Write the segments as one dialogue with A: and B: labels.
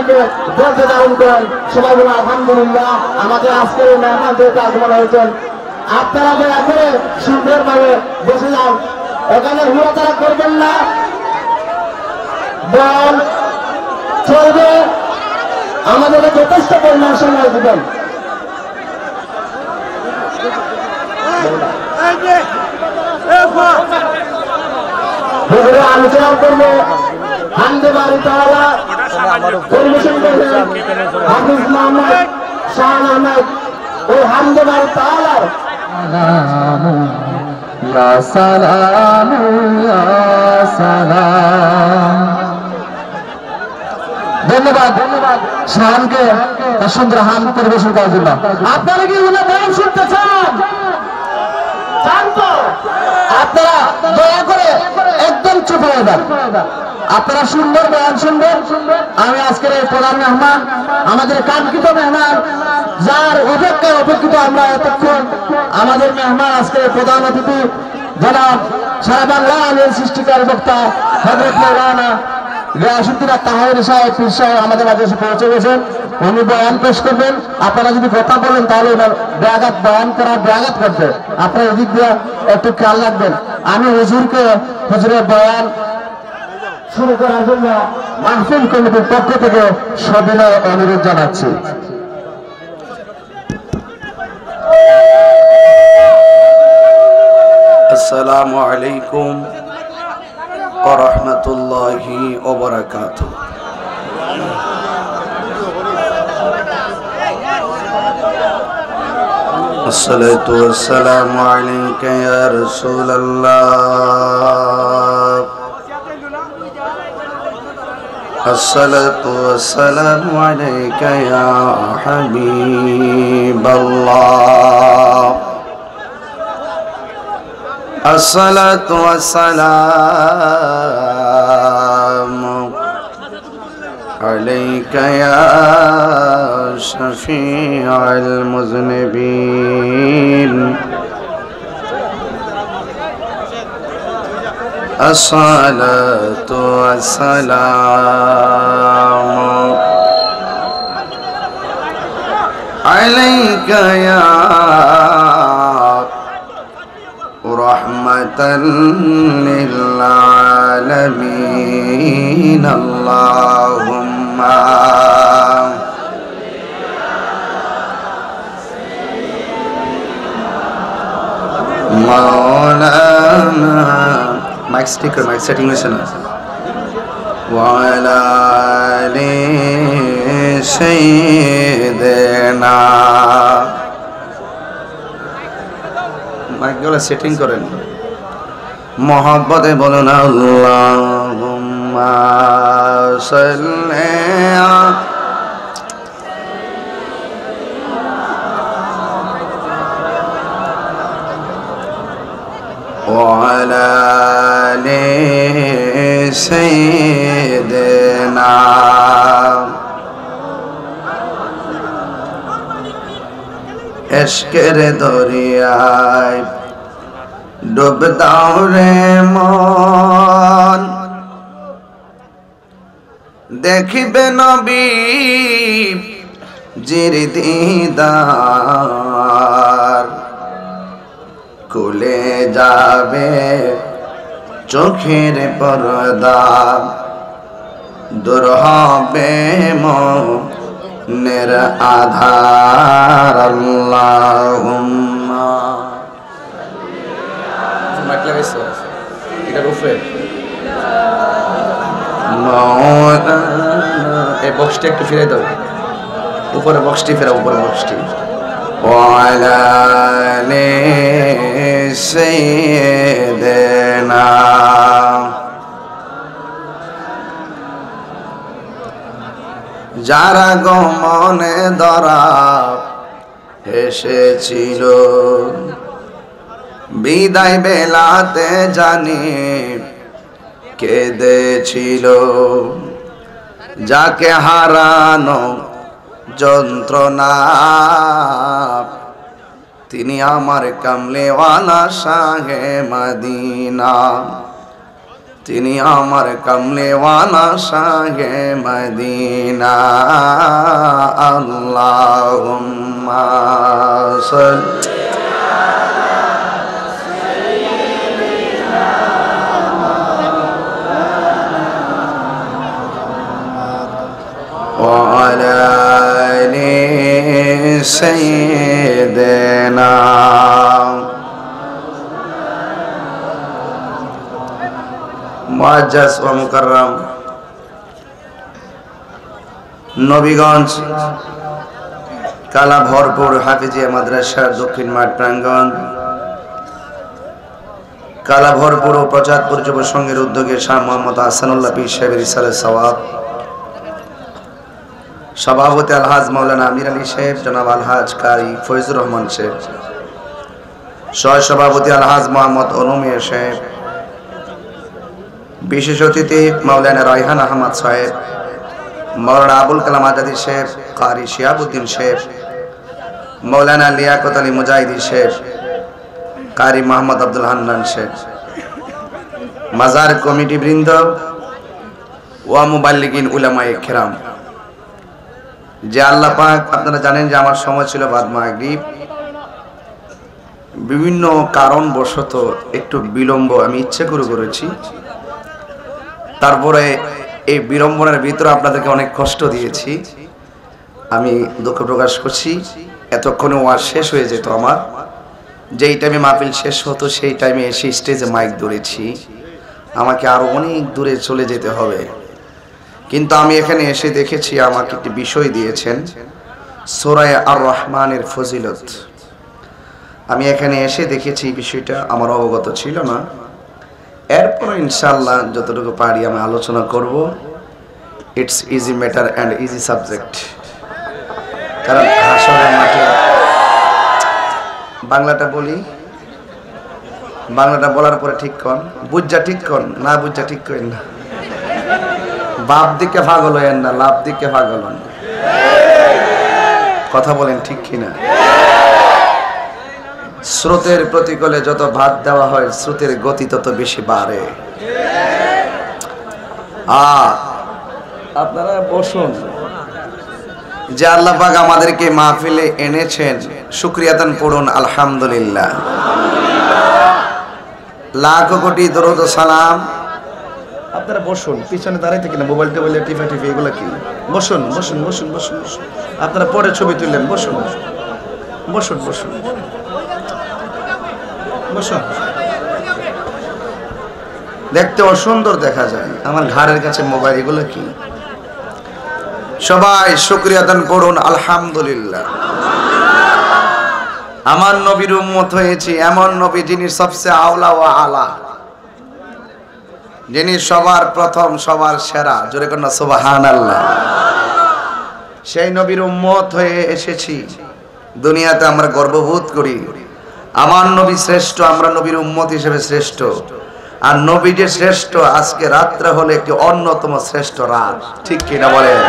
A: আপনাকে বলতে দারুণ করেন সবাই বলে আলহামদুলিল্লাহ। আমাদের আজকের মেহমান যেহেতু আগমন হয়েছেন, আপনারা দয়া করে সুন্দরভাবে বসে যান, এখানে হুড়াতাড়া করবেন না, বল চলবে, আমাদেরকে যথেষ্ট পরিমাণ সময় দেবেন। আলোচনা করবো হামদে বাড়ি তাআলা, পরিবেশন করবেন হাফিজ মোহাম্মদ শাহ আহমেদ। ওই হামদে বাড়ি তাআলা ইয়া সালাম ইয়া সালাম। ধন্যবাদ ধন্যবাদ শাহানকে তার সুন্দর হাম পরিবেশন করার জন্য। আপনারা কি উনি বয়ান শুনতে চান? চান তো? আপনারা দয়া করে একদম চুপ হয়ে যান, আপনারা সুন্দর বয়ান শুনবেন। আমি আজকের এই প্রধান মেহমান, আমাদের কাঙ্ক্ষিত মেহমান, যার অপেক্ষায় অপেক্ষিত আমরা এতক্ষণ, আমাদের মেহমান আজকের প্রধান অতিথি জনাব সারা বাংলা আলের সৃষ্টিকার বক্তা হযরত মাওলানা গিয়াসউদ্দিন তাহের সাহেব পীর সাহেব আমাদের মাঝে এসে পৌঁছে গেছেন। উনি বয়ান পেশ করবেন। আপনারা যদি কথা বলেন তাহলে ব্যাঘাত বয়ান করা ব্যাঘাত করবে, আপনারা এদিক দিয়ে একটু খেয়াল রাখবেন। আমি হুজুরকে হুজুরের বয়ান শুরু করার জন্য মাহফিল কমিটির পক্ষ থেকে সবিনয় অনুরোধ জানাচ্ছি।
B: আসসালামু আলাইকুম ওয়া রাহমাতুল্লাহি ওয়া বারাকাতুহু। আসসালাতু ওয়াসসালামু আলাইকা ইয়া রাসূলুল্লাহ। আসসালাতু ওয়াসসালামু আলাইকা ইয়া হাবিবাল্লাহ। الصلاة والسلام عليك يا شفيع المذنبين. الصلاة والسلام عليك يا رحمة للعالمين. اللهم مولانا مايك ستيكر مايك سيتنگ में सुना وعلى آل سيدنا মাইকগুলো সেটিং করেন, মোহাব্বতে বলুন আল্লাহুম্মা সাল্লি ওয়ালা আলি সাইয়্যিদিনা। এশকের দরিয়ায় ডুব দাও রে মন, দেখিবে নবী জির দিদার, খুলে যাবে চোখের পর্দা, দূর হবে মনের আধার। আল্লাহুম্মা এই বক্সটি একটু ফিরে দাও, উপরে বক্সটি ফেরা, উপরে বক্সটি। ওয়ালা আলি সাইয়্যিদিনা। যারা গমনে ধরা এসেছিল, বিদায় বেলাতে জানি কেঁদেছিল, যাকে হারানো যন্ত্রণা, তিনি আমার কামলেওয়ালা শাহে মদিনা। তিনি আমার কামলেওয়ালা শাহে মদিনা আল্লাহুম্মা সাল্লি وعلى آل سيدنا মুআজ্জাজ ও মুকাররম নবীগঞ্জ কালা ভরপুর হাফিজিয়া মাদ্রাসার দক্ষিণ মাঠ প্রাঙ্গণ, কালা ভরপুর ও প্রচারপুর যুব সংঘের উদ্যোগে শাহ মোহাম্মদ আহসানুল্লাহ পীর সাহেবের ইরশাদে সওয়াব, সভাপতি আলহাজ মাওলানা আমির আলী সাহেব, জনাব আলহাজ কারি ফয়জুর রহমান সাহেব, সহ সভাপতি আলহাজ মোহাম্মদ অনুমিয়া সাহেব, বিশেষ অতিথি মাওলানা রায়হান আহমদ সাহেব, মাওলানা আবুল কালাম আজাদি সাহেব, কারি শিহাবুদ্দিন সাহেব, মাওলানা লিয়াকত আলী মুজাহিদি সাহেব, কারি মোহাম্মদ আব্দুল হান্নান সাহেব, মাজার কমিটি বৃন্দ, ওয়া মুবাল্লিগিন উলামায়ে কেরাম। যে আল্লাহ পাক, আপনারা জানেন যে আমার সময় ছিল বাদ মাগরিব, বিভিন্ন কারণবশত একটু বিলম্ব আমি ইচ্ছে করে করেছি। তারপরে এই বিড়ম্বনার ভিতরে আপনাদেরকে অনেক কষ্ট দিয়েছি, আমি দুঃখ প্রকাশ করছি। এতক্ষণে ওয়াজ শেষ হয়ে যেত আমার, যেই টাইমে মাহফিল শেষ হতো সেই টাইমে এসে স্টেজে মাইক ধরেছি, আমাকে আরো অনেক দূরে চলে যেতে হবে। কিন্তু আমি এখানে এসে দেখেছি আমাকে একটি বিষয় দিয়েছেন, সূরা আর রহমানের ফজিলত। আমি এখানে এসে দেখেছি বিষয়টা আমার অবগত ছিল না। এরপর ইনশাআল্লাহ যতটুকু পারি আমি আলোচনা করব। It's easy matter and easy subject. কারণ হাসরের মাঠে বাংলাটা বলি, বাংলাটা বলার পরে ঠিক কন, বুঝা ঠিক কন, না বুঝা ঠিক করেন না। বাপ দিকে পাগল হয়েন না, লাভ দিকে পাগল হন। কথা বলেন ঠিক কিনা? স্রোতের প্রতিকূলে যত ভাত দেওয়া হয়, স্রোতের গতি তত বেশি বাড়ে। আপনারা বসুন। যে আল্লাহ পাক আমাদেরকে মাহফিলে এনেছেন, শুকরিয়া দান পড়ুন আলহামদুলিল্লাহ। লাখ কোটি দরুদ ও সালাম। আপনারা বসুন, পিছনে দাঁড়াই থেকে না মোবাইল টোবাইলে টিফা টিফি এগুলো কি? বসুন বসুন বসুন বসুন বসুন। আপনারা পরে ছবি তুললেন, বসুন বসুন বসুন বসুন। দেখতে অসুন্দর দেখা যায়, আমার ঘাড়ের কাছে মোবাইল, এগুলো কি? সবাই শুকরিয়া দান করুন আলহামদুলিল্লাহ। আমার নবীর উম্মত হয়েছি, এমন নবী যিনি সবচেয়ে আওলা ও আলা, যিনি সবার প্রথম, সবার সেরা। জোরে কন্যা সুবহানাল্লাহ। সেই নবীর উম্মত হয়ে এসেছি দুনিয়াতে, আমরা গর্ববোধ করি। আমার নবী শ্রেষ্ঠ, আমরা নবীর উম্মত হিসেবে শ্রেষ্ঠ। আর নবী যে শ্রেষ্ঠ, আজকে রাত্রে হলো একটি অন্যতম শ্রেষ্ঠ রাত, ঠিক কিনা বলেন?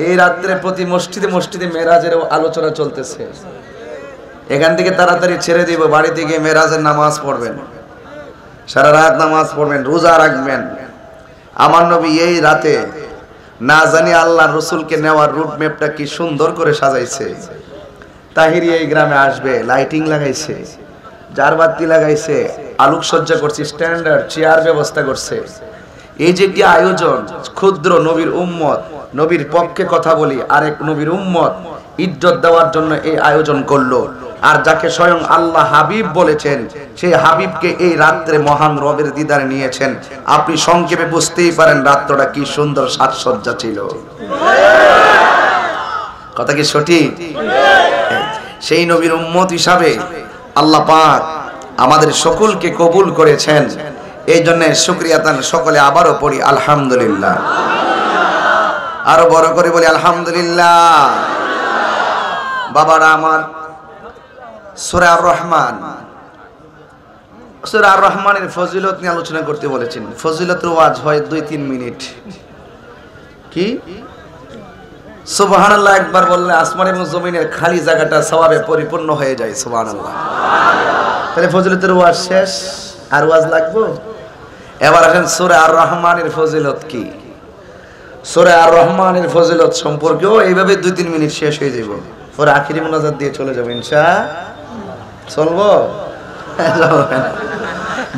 B: এই রাত্রে প্রতি মসজিদে মসজিদে মেরাজের আলোচনা চলতেছে। এখান থেকে তাড়াতাড়ি ছেড়ে দিব, বাড়িতে গিয়ে মেরাজের নামাজ পড়বেন, সারা রাত নামাজ পড়বেন, রোজা রাখবেন। আমার নবী এই রাতে না জানি আল্লাহ রসুলকে নেওয়ার রুট ম্যাপটা কি সুন্দর করে সাজাইছে। তাহিরি এই গ্রামে আসবে, লাইটিং লাগাইছে, জারবাতি লাগাইছে, আলোকসজ্জা করছে, স্ট্যান্ডার্ড চেয়ার ব্যবস্থা করছে। এই যে কি আয়োজন! ক্ষুদ্র নবীর উম্মত, নবীর পক্ষে কথা বলি, আরেক নবীর উম্মত ইজ্জত দেওয়ার জন্য এই আয়োজন করলো। আর যাকে স্বয়ং আল্লাহ হাবিব বলেছেন, সেই হাবিবকে এই রাত্রে মহান রবের দিদারে নিয়েছেন। আপনি সংক্ষেপে বুঝতেই পারেন রাত্রটা কি সুন্দর সাজসজ্জা ছিল। কথা কি সঠিক? সেই নবীর উম্মত হিসাবে আল্লাহ পাক আমাদের সকলকে কবুল করেছেন। এই জন্য শুকরিয়া তান সকলে আবারও পড়ি আলহামদুলিল্লাহ। আরো বড় করে বলি আলহামদুলিল্লাহ। বাবারা আমার, সূরা আর রহমান, সূরা আর রহমানের ফজিলত নিয়ে আলোচনা করতে বলেছেন। ফজিলতের ওয়াজ হয় 2-3 মিনিট। কি সুবহানাল্লাহ একবার বললে আসমান এবং জমিনের খালি জায়গাটা সওয়াবে পরিপূর্ণ হয়ে যায়। সুবহানাল্লাহ। তাহলে ফজিলতের ওয়াজ শেষ, আর ওয়াজ লাগবে? এবার আসেন সূরা আর রহমানের ফজিলত কি। সূরা আর রহমানের ফজিলত সম্পর্কেও এইভাবে 2-3 মিনিট শেষ হয়ে যাব, পরে আখিরি মুনাজাত দিয়ে চলে যাব ইনশাআল্লাহ। চলবো?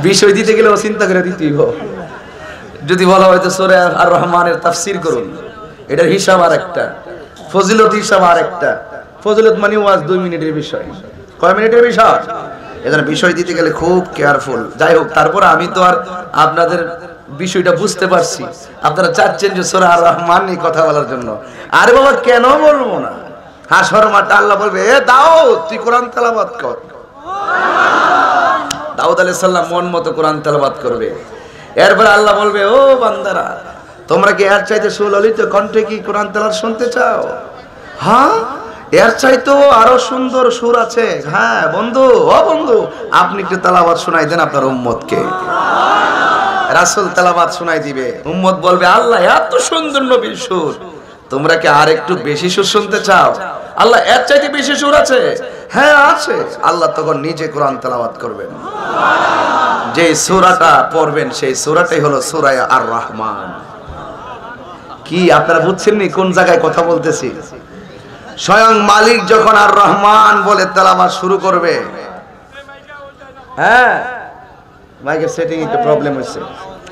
B: বিষয় দিতে গেলে চিন্তা করে দিতেই হবে। যদি বলা হয়তো সূরা আর রহমানের তাফসীর করুন, এটার হিসাব আর একটা, ফজিলত হিসাব আর একটা। ফজিলত মানে ওয়াজ 2 মিনিটের বিষয়, কয় মিনিটের বিষয়? এজন্য বিষয় দিতে গেলে খুব কেয়ারফুল। যাই হোক, তারপর আমি তো আর আপনাদের বিষয়টা বুঝতে পারছি, আপনারা চাচ্ছেন যে সূরা আর রহমান নিয়ে কথা বলার জন্য। আরে বাবা, কেন বলবো না? হাসর মাঠে আল্লাহ বলবে, এ দাউদ তুই কোরআন তেলাওয়াত কর। দাউদ আলাইহিস সালাম মন মতো কোরআন তেলাওয়াত করবে। এরপর আল্লাহ বলবে, ও বান্দারা, তোমরা কি এর চাইতে সুললিত কণ্ঠে কি কোরআন তেলাওয়াত শুনতে চাও? হ্যাঁ, এর চাইতো আরো সুন্দর সুর আছে। হ্যাঁ বন্ধু, ও বন্ধু, আপনি একটু তেলাওয়াত শোনাই দেন আপনার উম্মতকে। রাসূল তেলাওয়াত শোনাই দিবে, উম্মত বলবে, আল্লাহ এত সুন্দর নবীর সুর, তোমরা কি আর একটু বেশি সুর শুনতে চাও? আল্লাহ, এর চাইতে বেশি সুর আছে? হ্যাঁ আছে। আল্লাহ তখন নিজে কোরআন তেলাওয়াত করবেন। যে সূরাটা পড়বেন সেই সূরাটাই হলো সূরা আর রহমান। কি আপনারা বুঝছেন নি কোন জায়গায় কথা বলতেছি? স্বয়ং মালিক যখন আর রহমান বলে তেলাওয়াত শুরু করবে, হ্যাঁ মাইকের সেটিং একটু প্রবলেম হয়েছে,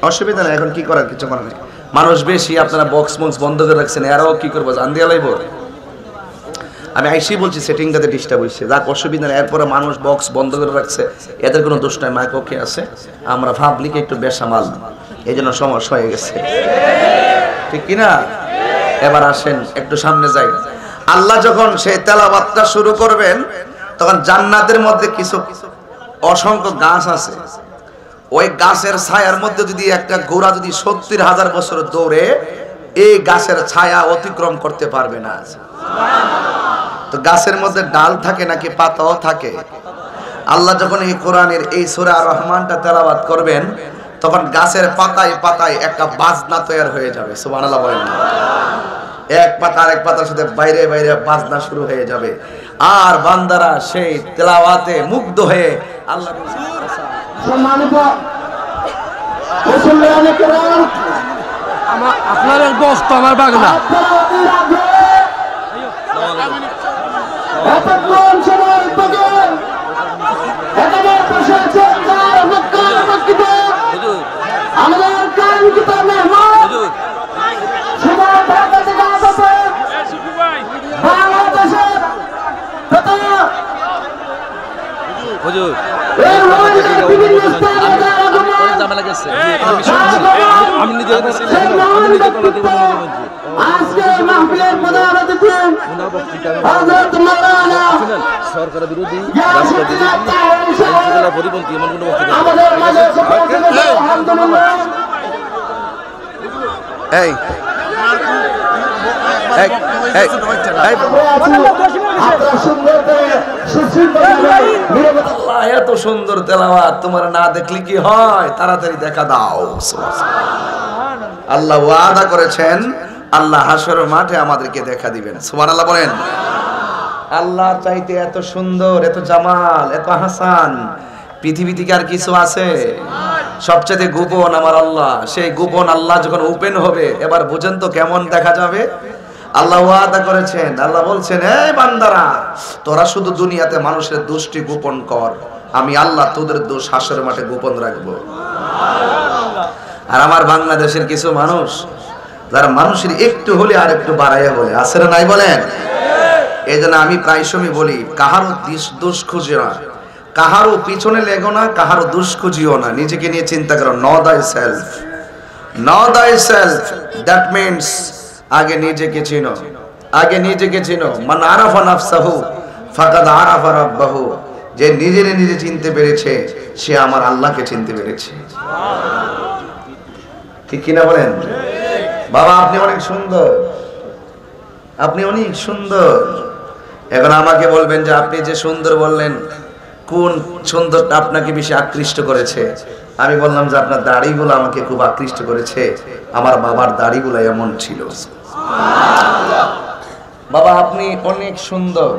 B: অসুবিধা নেই, এখন কি করার কিছু করার নেই। মানুষ বেশি, আপনারা বক্স বন্ধ করে রাখছেন, এরাও কি করবো, জান দিয়া লাইব। আমি আইসি বলছি সেটিংটাতে ডিস্টার্ব হয়েছে, যাক অসুবিধা নেই। এরপরে মানুষ বক্স বন্ধ করে রাখছে, এদের কোনো দোষ নাই, মাইক ওকে আছে। আমরা পাবলিক একটু বেসামাল, এই জন্য সমস্যা হয়ে গেছে, ঠিক কিনা? এবার আসেন একটু সামনে যাই। আল্লাহ যখন সেই তেলাওয়াতটা শুরু করবেন, তখন জান্নাতের মধ্যে কিছু অসংখ্য গাছ আছে। ওই গাছের ছায়ার মধ্যে যদি একটা ঘোড়া যদি 70,000 বছর দৌড়ে, এই গাছের ছায়া অতিক্রম করতে পারবে না। তো গাছের মধ্যে ডাল থাকে নাকি পাতাও থাকে? আল্লাহ যখন এই কোরআনের এই সূরা আর রহমানটা তেলাওয়াত করবেন, তখন গাছের পাতায় পাতায় একটা বাজনা তৈরি হয়ে যাবে। সুবহানাল্লাহ বলেন। এক পাতা আরেক পাতার সাথে বাইরে বাইরে বাজনা শুরু হয়ে যাবে, আর বান্দারা সেই তেলাওয়াতে মুগ্ধ হয়ে আল্লাহ
A: সম্মানিত মুসলমানে কেরাম,
C: আপনার বক্ত আমার বাগনা
A: এতক্ষণ সময় থেকে এখানে বসে আছেন যারা মক্কার মক্কিতে আমাদের কাঙ্ক্ষিত মেহমান, সেটা ঢাকা থেকে আসছে, বাংলাদেশের তথা
C: হুজুর
A: এর মধ্যে বিভিন্ন স্থানে
C: ঝামেলা গেছে। আমি নিজে
A: আজকে মাহফিলের প্রধান অতিথি হযরত মাওলানা
C: সরকার বিরোধী
A: রাষ্ট্র বিরোধী
C: পরিপন্থী এমন কোনো বক্তব্য
A: আমাদের মাঝে আলহামদুলিল্লাহ।
B: এই এত সুন্দর তেলাওয়াত তোমার না দেখলে কি হয়? তাড়াতাড়ি দেখা দাও। আল্লাহ ওয়াদা করেছেন, আল্লাহ হাসরের মাঠে আমাদেরকে দেখা দিবেন। সুবহানাল্লাহ বলেন। আল্লাহ চাইতে এত সুন্দর, এত জামাল, এত হাসান পৃথিবীতে কি আর কিছু আছে? সবচেয়ে গোপন আমার আল্লাহ। সেই গোপন আল্লাহ যখন ওপেন হবে, এবার বুঝেন তো কেমন দেখা যাবে। আল্লাহ ওয়াদা করেছেন, আল্লাহ বলছেন, এই বান্দারা, তোরা শুধু দুনিয়াতে মানুষের দোষটি গোপন কর, আমি আল্লাহ তোদের দোষ হাসরের মাঠে গোপন রাখবো। আর আমার বাংলাদেশের কিছু মানুষ, যারা মানুষের একটু হলে আর একটু বাড়াইয়া বলে, আছে না নাই বলেন? এই জন্য আমি প্রায় সময় বলি, কাহারও দোষ খুঁজিও না, কাহারও পিছনে লেগো না, কাহারও দোষ খুঁজিও না, নিজেকে নিয়ে চিন্তা করো। নো দাই সেলফ, নো দাই সেলফ, দ্যাট মিনস আগে নিজেকে চিনো, আগে নিজেকে চিনো। মান আরাফা নাফসাহু ফাকাদ আরাফা রাব্বাহু। যে নিজেরে নিজে চিনতে পেরেছে, সে আমার আল্লাহকে চিনতে পেরেছে। ঠিক কিনা বলেন? বাবা আপনি অনেক সুন্দর, আপনি অনেক সুন্দর। এখন আমাকে বলবেন যে আপনি যে সুন্দর বললেন, কোন সুন্দরটা আপনাকে বেশি আকৃষ্ট করেছে? আমি বললাম যে আপনার দাড়িগুলো আমাকে খুব আকৃষ্ট করেছে, আমার বাবার দাড়িগুলো এমন ছিল। বাবা আপনি অনেক সুন্দর,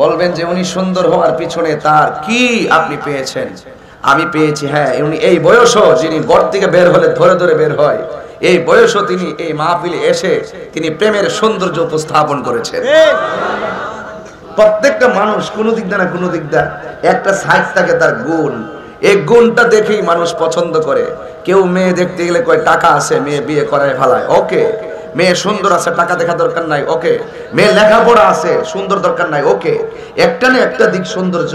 B: বলবেন যে উনি সুন্দর হওয়ার পিছনে তার কি আপনি পেয়েছেন? আমি পেয়েছি। হ্যাঁ, উনি এই বয়সও যিনি ঘর থেকে বের হলে ধরে ধরে বের হয়, এই বয়সও তিনি এই মাহফিলে এসে তিনি প্রেমের সৌন্দর্য উপস্থাপন করেছেন। প্রত্যেকটা মানুষ কোনো দিক দিয়ে না কোনো দিক দিয়ে একটা সাইজ থাকে তার গুণ, এই গুণটা দেখেই মানুষ পছন্দ করে। কেউ মেয়ে দেখতে গেলে কয় টাকা আছে, মেয়ে বিয়ে করায় ফেলায়, ওকে। মেয়ে সুন্দর আছে, টাকা দেখা দরকার নাই, ওকে। মেয়ে লেখাপড়া আছে, সুন্দর দরকার নাই, ওকে। একটা না একটা দিক সৌন্দর্য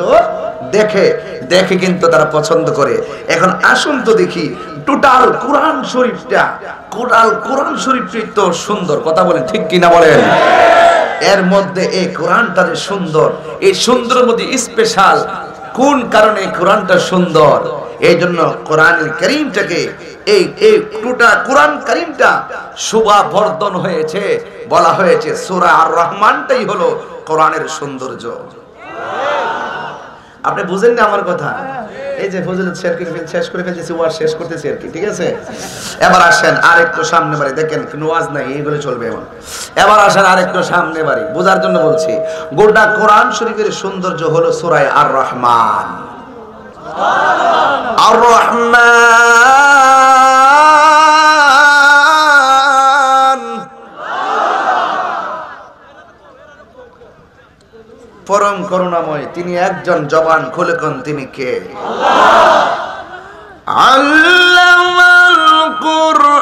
B: দেখে দেখে কিন্তু তারা পছন্দ করে। এখন আসুন তো দেখি টোটাল কোরআন শরীফটাই তো সুন্দর, কথা বলেন ঠিক কিনা বলেন? এর মধ্যে এই কোরআনটা যে সুন্দর, এই সুন্দরের মধ্যে স্পেশাল কোন কারণে কোরআনটা সুন্দর? এই জন্য কোরআনুল কারীমটাকে এই পুরোটা কোরআন কারীমটা শোভা বর্ধন হয়েছে, বলা হয়েছে সূরা আর রহমানটাই হলো কোরআনের সৌন্দর্য। আপনি বুঝেন না আমার কথা? এই যে ফজিলত শেষ করে ফেলতেছি, ওয়াজ শেষ করতেছি আর কি, ঠিক আছে? এবার আসেন আরেকটু সামনে বাড়ি, দেখেন কোনো ওয়াজ নাই, এইগুলো চলবে এখন। এবার আসেন আরেকটু সামনে বাড়ি, বোঝার জন্য বলছি। গোটা কোরআন শরীফের সৌন্দর্য হলো সূরা আর রহমান। আর রহমান পরম করুণাময়, তিনি একজন, জবান খুলে কোন তিনি কে? আল্লামাল কুরআন,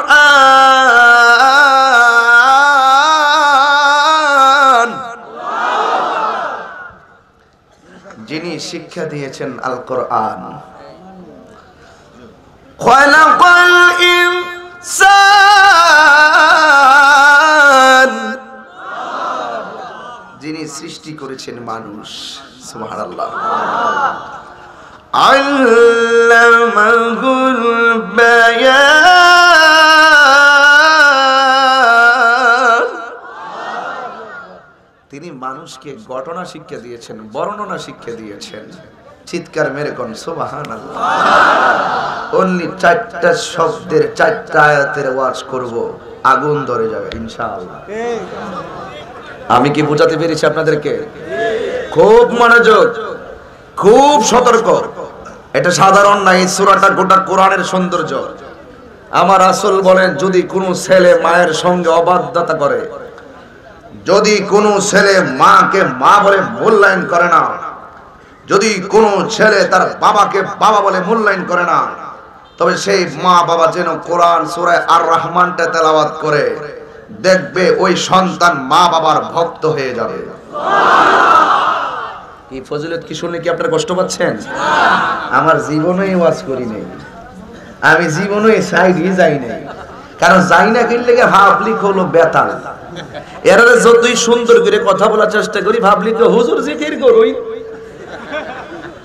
B: যিনি শিক্ষা দিয়েছেন আল কোরআন। খালাকাল ইনসান, যিনি সৃষ্টি করেছেন মানুষ। সুবহানাল্লাহ। আল্লামাহুল বায়ান, তিনি মানুষকে ঘটনা শিক্ষা দিয়েছেন, বর্ণনা শিক্ষা দিয়েছেন। চিৎকার মেরে কোন সুবহানাল্লাহ। অনলি 4টা শব্দের 4টা আয়াতের ওয়াজ করব, আগুন ধরে যাবে ইনশাআল্লাহ। আমি কি বোঝাতে পেরেছি আপনাদেরকে? খুব মনোযোগ, খুব সতর্ক। এটা সাধারণ না, এই সূরাটা গোটা কোরআনের সৌন্দর্য। আমার রাসূল বলেন, যদি কোনো ছেলে মায়ের সঙ্গে অবাধ্যতা করে, যদি কোনো ছেলে মাকে মা বলে মূল্যায়ন করে না, যদি কোনো ছেলে তার বাবাকে বাবা বলে মূল্যায়ন করে না, তবে সেই মা বাবা যেন কোরআন সূরা আর রহমানটা তেলাওয়াত করে, দেখবে ওই সন্তান মা বাবার ভক্ত হয়ে যাবে। এই ফজিলত কি শুনলে কি আপনারা কষ্ট পাচ্ছেন? আমার জীবনেই ওয়াজ করি নাই, আমি জীবনে সাইডই যাই নাই, কারণ যাই না কিনলে ভাবলিক হলো বেতাল। এরা যতই সুন্দর করে কথা বলার চেষ্টা করি, ভাবলিক হুজুর জিকির করুই,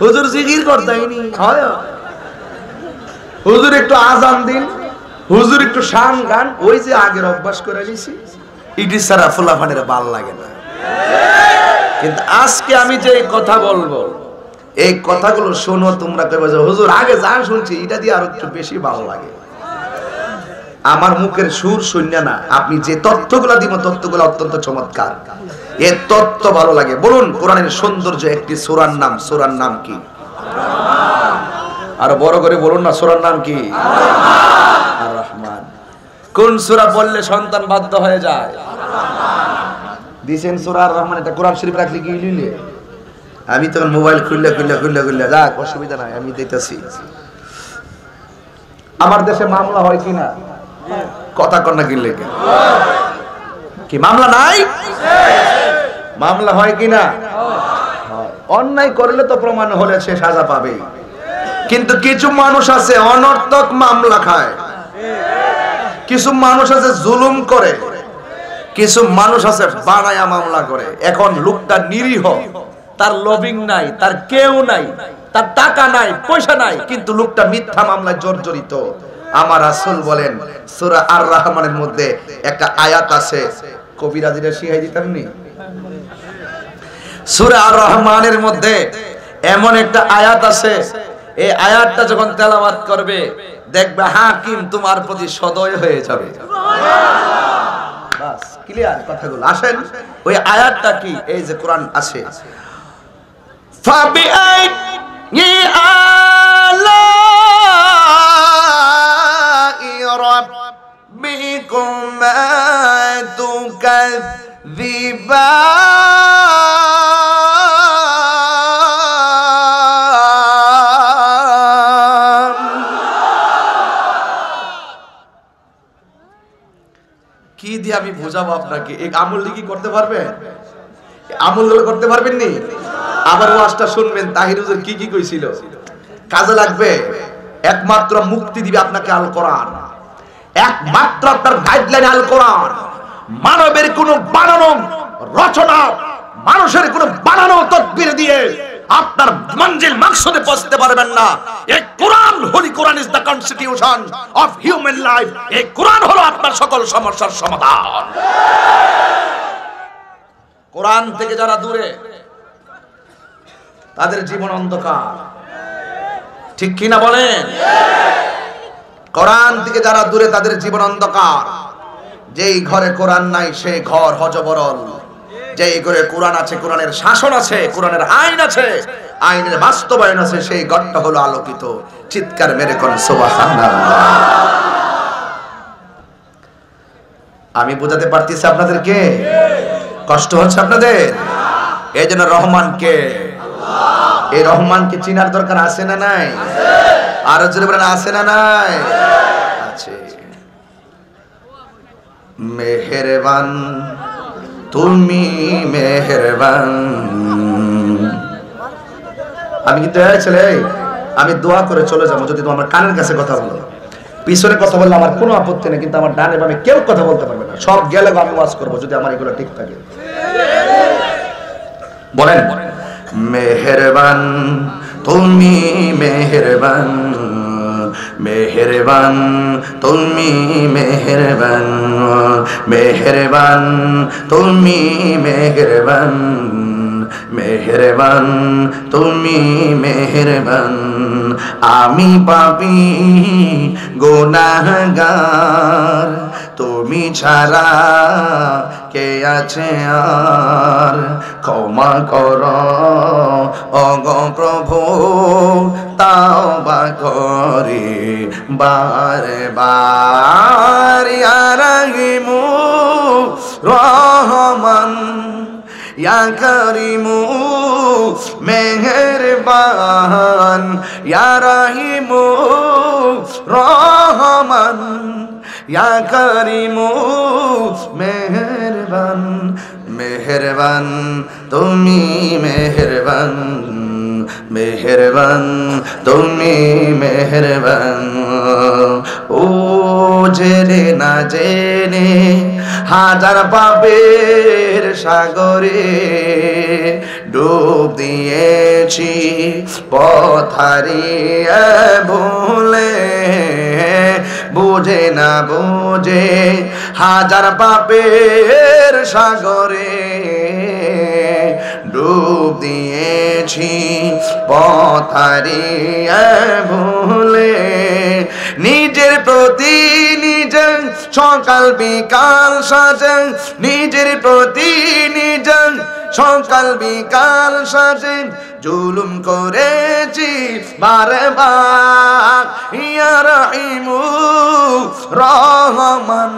B: হুজুর জিকির করতাইনি, হয় হুজুর একটু আজান দিন, হুজুর একটু শান গান, ওই যে আগের অভ্যাস করে নিছি, ইটি সারা ফুলাফানের ভাল লাগে না। কিন্তু আজকে আমি যে কথা বলবো, এই কথাগুলো শোনো, তোমরা কইবা যে হুজুর আগে যা শুনছি এটা দিয়ে আরো একটু বেশি ভালো লাগে। আমার মুখের সুর শূন্য না, আপনি যে তথ্যগুলো দিব, তথ্যগুলো অত্যন্ত চমৎকার, এর তথ্য ভালো লাগে। বলুন কোরআনের সৌন্দর্য একটি সূরার নাম, সূরার নাম কি? আর বড় করে বলুন না, সূরার নাম কি? আর রহমান। কোন সূরা বললে সন্তান বাধ্য হয়ে যায়? দিছেন সূরা আর রহমান। এটা কোরআন শরীফ রাখলে কি লিলে? আমি তখন মোবাইল খুললে যাক, অসুবিধা নাই, আমি দিতেছি। আমার দেশে মামলা হয় কিনা? কথা কন্যা কিনলে কি মামলা নাই? মামলা হয় কিনা? অন্যায় করলে তো প্রমাণ হলে সে সাজা পাবে। কিন্তু কিছু মানুষ আছে অনর্থক মামলা খায়, কিছু মানুষ আছে জুলুম করে, কিছু মানুষ আছে বানায়া মামলা করে। এখন লোকটা নিরীহ, তার লবিং নাই, তার কেউ নাই, তার টাকা নাই, পয়সা নাই, কিন্তু লোকটা মিথ্যা মামলায় জর্জরিত। আমার রাসূল বলেন সূরা আর রহমানের মধ্যে একটা আয়াত আছে, কবিরাজিরা শিখাই দিতাম নি, সূরা আর রহমানের মধ্যে এমন একটা আয়াত আছে, এই আয়াতটা যখন তেলাওয়াত করবে দেখবে হাকিম তোমার প্রতি সদয় হয়ে যাবে। বাস ক্লিয়ার কথাগুলো। আসেন ওই আয়াতটা কি? এই যে কোরআন আছে, ফাবিআই আলা তুকাযযিবান। কি দিয়ে আমি বোঝাবো আপনাকে? এই আমলটি কি করতে পারবেন? আমলগুলো করতে পারবেন নি? আবার ওয়াজটা শুনবেন তাহির হুজুর কি কি কইছিল, কাজে লাগবে। একমাত্র মুক্তি দিবে আপনাকে আল কোরআন, একমাত্র আপনার গাইডলাইন আল কোরআন। মানবের কোনো বানানো রচনা, মানুষের কোনো বানানো তদবির দিয়ে আপনার মঞ্জিল মাকসুদে পৌঁছতে পারবেন না। এই Quran, holy Quran is the constitution of human life. এই কোরআন হলো আপনার সকল সমস্যার সমাধান। কোরআন থেকে যারা দূরে তাদের জীবন অন্ধকার, ঠিক কিনা বলেন? কোরআন থেকে যারা দূরে তাদের জীবন অন্ধকার। যেই ঘরে কোরআন নাই সেই ঘর হযবরল। যেই ঘরে কোরআন আছে, কোরআনের শাসন আছে, কোরআনের আইন আছে, আইনের বাস্তবায়ন আছে, সেই ঘরটা হলো আলোকিত। চিৎকার মেরে কোন সুবহানাল্লাহ। আমি বোঝাতে পারতেছি আপনাদেরকে? কষ্ট হচ্ছে আপনাদের? এই জন্য রহমানকে, এই রহমানকে চিনার দরকার আছে না নাই? আরো জোরে বলেন, আছে না নাই? আছে। মেহেরবান তুমি মেহেরবান। আমি কিন্তু ছেলে, আমি দোয়া করে চলে যাবো যদি তোমার কানের কাছে কথা বলো। পিছনে কথা বললে আমার কোনো আপত্তি নেই, কিন্তু আমার ডানে বামে কেউ কথা বলতে পারবে না। সব গেলে আমি ওয়াজ করবো যদি আমার এগুলো ঠিক থাকে। বলেন, মেহেরবান তুমি মেহেরবান, মেহেরবান তুমি মেহেরবান, মেহেরবান তুমি মেহেরবান, মেহেরবান তুমি মেহেরবান। আমি পাপী গুনাহগার, তুমি ছাড়া কে আছে আর? ক্ষমা কর ওগো প্রভু, তাওবা করি বারে বার। ইয়া রাহিমু রহমান, ইয়া করিমু মেহেরবান, ইয়া রাহিমু রহমান, ইয়া করিমু মেহেরবান। মেহেরবান তুমি মেহেরবান, মেহেরবান তুমি মেহেরবান। ও জেনে না জেনে হাজার পাপের সাগরে ডুব দিয়েছি, পথ হারিয়ে ভুলে। বুঝে না বুঝে হাজার পাপের সাগরে ডুব দিয়েছি, পথ হারিয়ে ভুলে। নিজের প্রতি নিজে সকাল বিকাল সাজে, নিজের প্রতি নিজে সকাল বিকাল সাজে জুলুম করেছি বারে বার। ইয়া রাহিমু রহমান,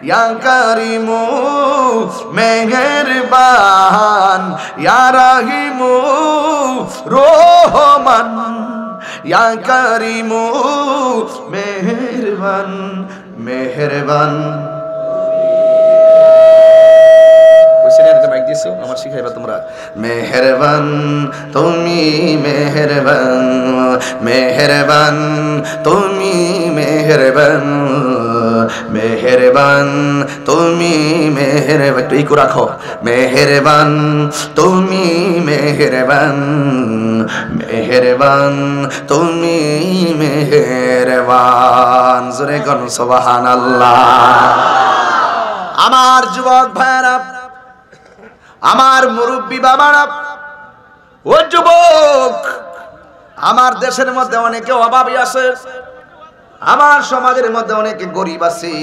B: ইয়া করিমু মেহেরবান, ইয়া রাহিমু রহমান, ইয়া করিমু মেহেরবান, মেহেরবান। আমার শিখাইবা তোমরা। মেহেরবান তুমি মেহেরবান, মেহেরবান তুমি মেহেরবান, মেহেরবান তুমি মেহেরবান। একটু ইকো রাখো। মেহেরবান তুমি মেহেরবান, মেহেরবান তুমি মেহেরবান। জোরে কোন সুবহানাল্লাহ। আমার যুবক ভাইরা, আমার মুরব্বী বাবারা, ও যুবক, আমার দেশের মধ্যে অনেকে অভাবী আছে, আমার সমাজের মধ্যে অনেকে গরিব আছে।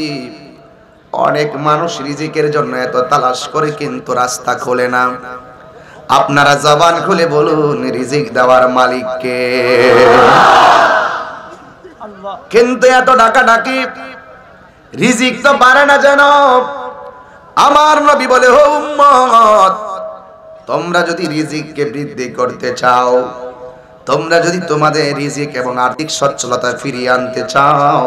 B: অনেক মানুষ রিজিকের জন্য এত তালাশ করে কিন্তু রাস্তা খোলে না। আপনারা জবান খুলে বলুন রিজিক দেওয়ার মালিক কে? কিন্তু এত ডাকাডাকি, রিজিক তো পারে না যেন। আমার নবী বলে, ও উম্মত, তোমরা যদি রিজিককে বৃদ্ধি করতে চাও, তোমরা যদি তোমাদের রিজিক এবং আর্থিক সচ্ছলতা ফিরিয়ে আনতে চাও,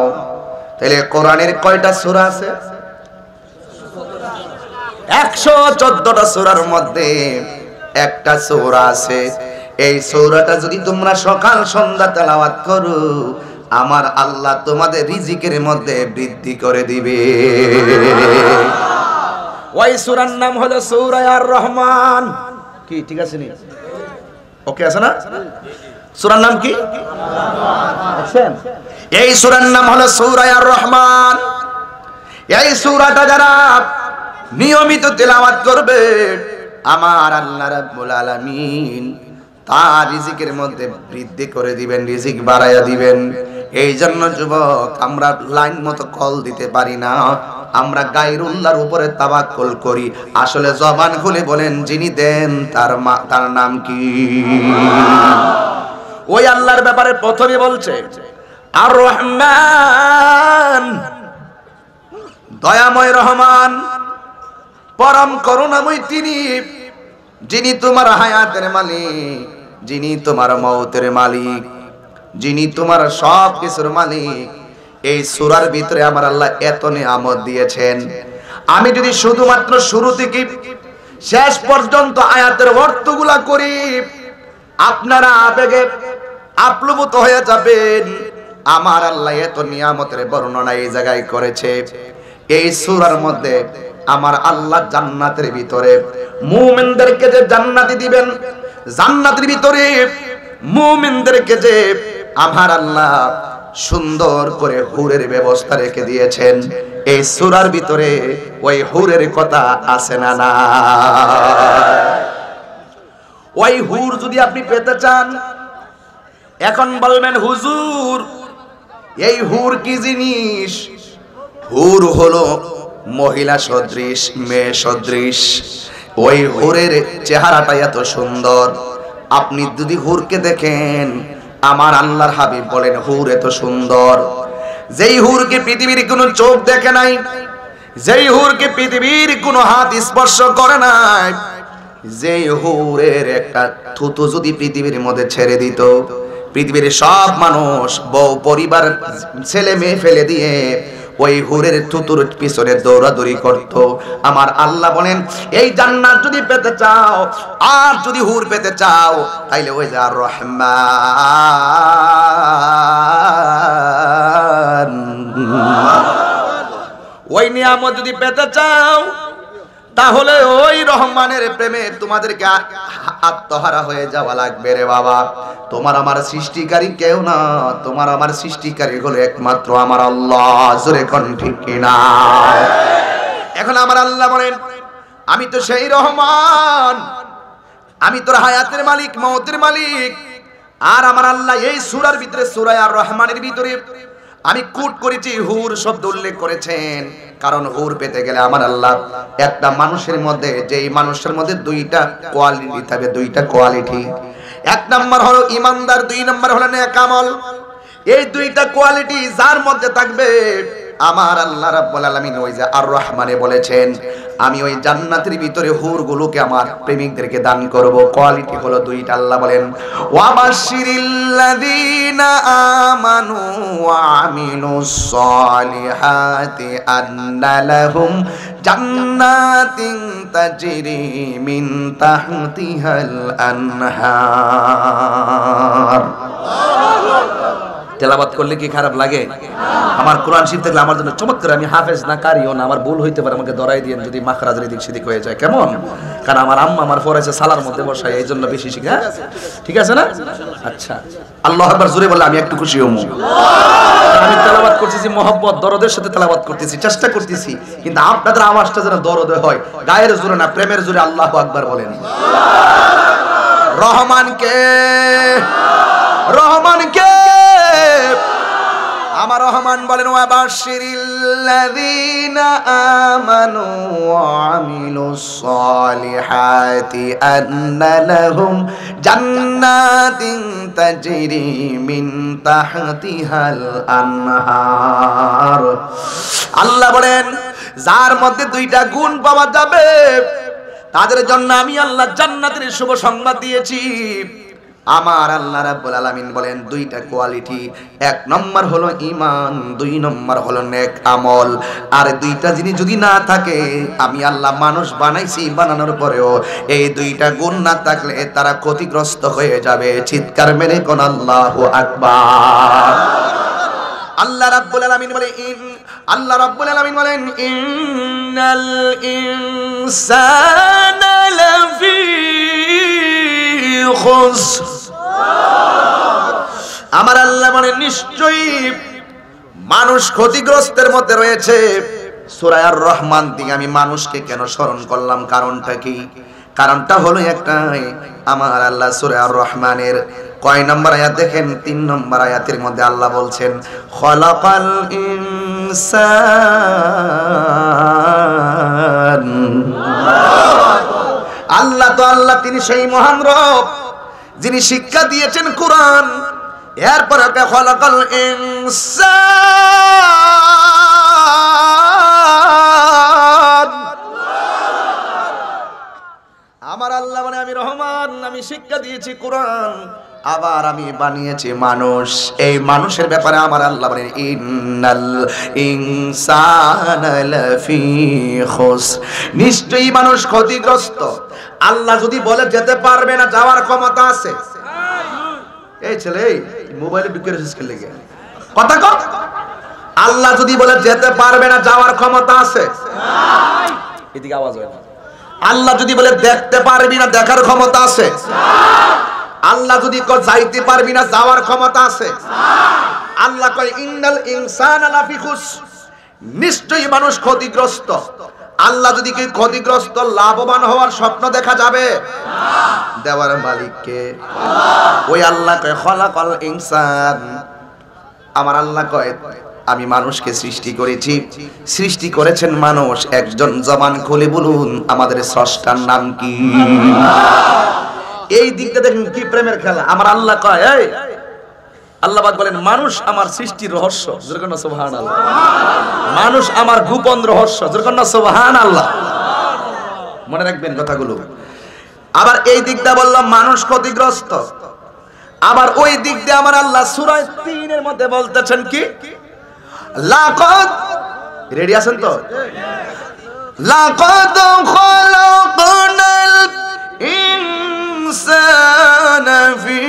B: তাহলে কোরআনের কয়টা সূরা আছে? 114টা সূরার মধ্যে একটা সূরা আছে, এই সূরাটা যদি তোমরা সকাল সন্ধ্যা তেলাওয়াত করো, আমার আল্লাহ তোমাদের রিজিকের মধ্যে বৃদ্ধি করে দিবে। ওই সূরার নাম হলো সূরা আর রহমান। কি ঠিক আছে নি? ওকে আছে না? সূরার নাম কি? আছেন? এই সূরার নাম হলো সূরা আর রহমান। এই সূরাটা যারা নিয়মিত তেলাওয়াত করবে, আমার আল্লাহ রাব্বুল আলামিন তার রিজিকের মধ্যে বৃদ্ধি করে দিবেন, রিজিক বাড়াইয়া দিবেন। এই জন্য যুবক, আমরা লাইন মতো কল দিতে পারি না, আমরা গায়রুল্লাহর উপরে তাওয়াক্কুল করি। আসলে জবান খুলে বলেন, যিনি দেন তার নাম কি? ওই আল্লাহর ব্যাপারে প্রথমে বলছে আর রহমান, দয়াময় রহমান, পরম করুণাময় তিনি, যিনি তোমার হায়াতের মালিক, যিনি তোমার মওতের মালিক, যিনি তোমার সব কিছুর মালিক। এই সূরার ভিতরে আমার আল্লাহ এত নিয়ামত দিয়েছেন। আমি যদি শুধুমাত্র শুরু থেকে শেষ পর্যন্ত আয়াতের অর্থগুলা করি, আপনারা আবেগে আপ্লুত হয়ে যাবেন। আমার আল্লাহ এত নিয়ামতের বর্ণনা এই জায়গায় করেছে। এই সূরার মধ্যে আমার আল্লাহ জান্নাতের ভিতরে মুমিনদেরকে যে জান্নাতি দিবেন, জান্নাতের ভিতরে মুমিনদেরকে যে আমার আল্লাহ সুন্দর করে হুরের ব্যবস্থা রেখে দিয়েছেন, এই সূরার ভিতরে ওই হুরের কথা আছে না? না, ওই হুর যদি আপনি পেতে চান, এখন বলবেন হুজুর এই হুর কি জিনিস? হুর হলো মহিলা সদৃশ, মেয়ে সদৃশ। ওই হুরের চেহারাটা এত সুন্দর, আপনি যদি হুরকে দেখেন, আমার আল্লাহর হাবিব বলেন হুর এত সুন্দর, যেই হুরকে পৃথিবীর কোনো চোখ দেখে নাই, যেই হুরকে পৃথিবীর কোনো হাত স্পর্শ করে নাই, যেই হুরের একটা থুতু যদি পৃথিবীর মধ্যে ছেড়ে দিত, পৃথিবীর সব মানুষ, বউ পরিবার, ছেলে মেয়ে ফেলে দিয়ে ওই হুরের থুতুর পিছনে দৌড়াদৌড়ি করত। আমার আল্লাহ বলেন, এই জান্নাত যদি পেতে চাও, আর যদি হুর পেতে চাও, তাইলে ওই যে আর রহমান, ওই নিয়ামত যদি পেতে চাও, তাহলে ওই রহমানের প্রেমে তোমাদেরকে আত্মহারা হয়ে যাওয়া লাগবে রে বাবা। তোমার আমার সৃষ্টিকারী কেউ না, তোমার আমার সৃষ্টিকারী হলো একমাত্র আমার আল্লাহ। জোরে কোন ঠিক কিনা? এখন আমার আল্লাহ বলেন, আমি তো সেই রহমান, আমি তোর হায়াতের মালিক, মওতের মালিক। আর আমার আল্লাহ এই সূরার ভিতরে, সূরা আর রহমানের ভিতরে আমি কোট করেছি, হুর শব্দ উল্লেখ করেছেন, কারণ হুর পেতে গেলে আমার আল্লাহ একটা মানুষের মধ্যে, যেই মানুষের মধ্যে দুইটা কোয়ালিটি থাকবে, দুইটা কোয়ালিটি। এক নাম্বার হলো ইমানদার, দুই নাম্বার হলো নেক আমল। এই দুইটা কোয়ালিটি যার মধ্যে থাকবে, আমার আল্লাহ রাব্বুল আলামিন ওই যে আর রহমানে বলেছেন, আমি ওই জান্নাতের ভিতরে হুরগুলোকে আমার প্রেমিকদেরকে দান করব। কোয়ালিটি হলো দুইটা। আল্লাহ বলেন, ওয়াবাশশিরিল্লাযীনা আমানু ওয়া আমিলুস সালিহাতি আন্না লাহুম জান্নাতিন তাজরি মিন তাহতিহাল আনহার। তেলাওয়াত করলে কি খারাপ লাগে? আমার কোরআন শরীফ থাকলে আমার জন্য চমৎকার, আমি হাফেজ না কারিও না, আমার ভুল হইতে পারে, আমাকে ধরাই দিয়েন যদি মাখরাজের এদিক সেদিক হয়ে যায়। কেমন? কারণ আমার আম্মা আমার পড়াইছে সালার মধ্যে বসায়, এই জন্য বেশি শিখা। ঠিক আছে না? আচ্ছা, আল্লাহু আকবার জোরে বললে আমি একটু খুশি হবো। আমি তেলাওয়াত করতেছি মহব্বত, দরদের সাথে তেলাওয়াত করতেছি, চেষ্টা করতেছি, কিন্তু আপনাদের আওয়াজটা যেন দরদে হয়, গায়ের জোরে না, প্রেমের জোরে আল্লাহু আকবার বলেন। রহমান কে? রহমান কে? আমার রহমান বলেন ওয়াবাশশিরিল্লাযীনা আমানু ওয়া আমিলুস সালিহাতি আন্না লাহুম জান্নাতিন তাজরি মিন তাহতিহাল আনহার। আল্লাহ বলেন যার মধ্যে দুইটা গুণ পাওয়া যাবে তাদের জন্য আমি আল্লাহ জান্নাতের শুভ সংবাদ দিয়েছি। আমার আল্লাহ রাব্বুল আলামিন বলেন দুইটা কোয়ালিটি, এক নম্বর হলো ঈমান, দুই নম্বর হলো নেক আমল। আর দুইটা জিনিস যদি না থাকে, আমি আল্লাহ মানুষ বানাইছি, বানানোর পরেও এই দুইটা গুণ না থাকলে তারা ক্ষতিগ্রস্ত হয়ে যাবে। চিৎকার মেরে কোন আল্লাহু আকবার। আল্লাহ রাব্বুল আলামিন বলেন ইন্নাল ইনসানা লাফি খুসর। আমার আল্লাহ বলেন নিশ্চয়ই মানুষ ক্ষতিগ্রস্তের মধ্যে রয়েছে। সূরা আর রহমান থেকে আমি মানুষকে কেন স্মরণ করলাম, কারণটা কি? কারণটা হলো একটাই, আমার আল্লাহ সূরা আর রহমানের কয় নম্বর আয়াত দেখেন? 3 নম্বর আয়াতের মধ্যে আল্লাহ বলছেন খলাকাল ইনসান। আল্লাহ তো আল্লাহ, তিনি সেই মহান রব যিনি শিক্ষা দিয়েছেন কোরআন। এরপরে খলাকাল ইনসান। আমার আল্লাহ মানে আমি রহমান, আমি শিক্ষা দিয়েছি কোরআন, আবার আমি বানিয়েছি মানুষ। এই মানুষের ব্যাপারে আমার আল্লাহ বলেন ইন্নাল ইনসানা লাফি খুসর। নিশ্চয়ই মানুষ ক্ষতিগ্রস্ত। আল্লাহ যদি বলে যেতে পারবে না, যাওয়ার ক্ষমতা আছে। এই ছেলে এই মোবাইলে ঢুকে রেছিস কে লেগে কথা কও। আল্লাহ যদি বলে যেতে পারবে না, যাওয়ার ক্ষমতা আছে? এদিকে আওয়াজ হয় না। আল্লাহ যদি বলে দেখতে পারবি না, দেখার ক্ষমতা আছে? আল্লাহ যদি যাইতে পারবি না, যাওয়ার ক্ষমতা আছে? আল্লাহ কয় ইন্নাল ইনসানা লাফি খুসর, নিশ্চয়ই মানুষ ক্ষতিগ্রস্ত। আল্লাহ যদি কি ক্ষতিগ্রস্ত, লাভবান হওয়ার স্বপ্ন দেখা যাবে? দেওয়ার মালিক কে? ওই আল্লাহ কয় খলাকাল ইনসান। আমার আল্লাহ কয় আমি মানুষকে সৃষ্টি করেছি। সৃষ্টি করেছেন মানুষ। একজন জবান খুলে বলুন আমাদের স্রষ্টার নাম কি? এই দিকটা দেখেন কি প্রেমের খেলা। আমার আল্লাহ কয় এই আল্লাহ পাক বলেন মানুষ আমার সৃষ্টির রহস্য। যেরকম সুবহানাল্লাহ। মানুষ আমার গোপন রহস্য। যেরকম সুবহানাল্লাহ। মনে রাখবেন কথাগুলো। আবার এই দিকটা বললাম মানুষ ক্ষতিগ্রস্ত। আবার ওই দিক দিয়ে আমার আল্লাহ সূরা 3 এর মধ্যে বলতেছেন কি? লাকাদ, রেডি আছেন তো? লাকাদ খালাকনাল ইনসানা ফি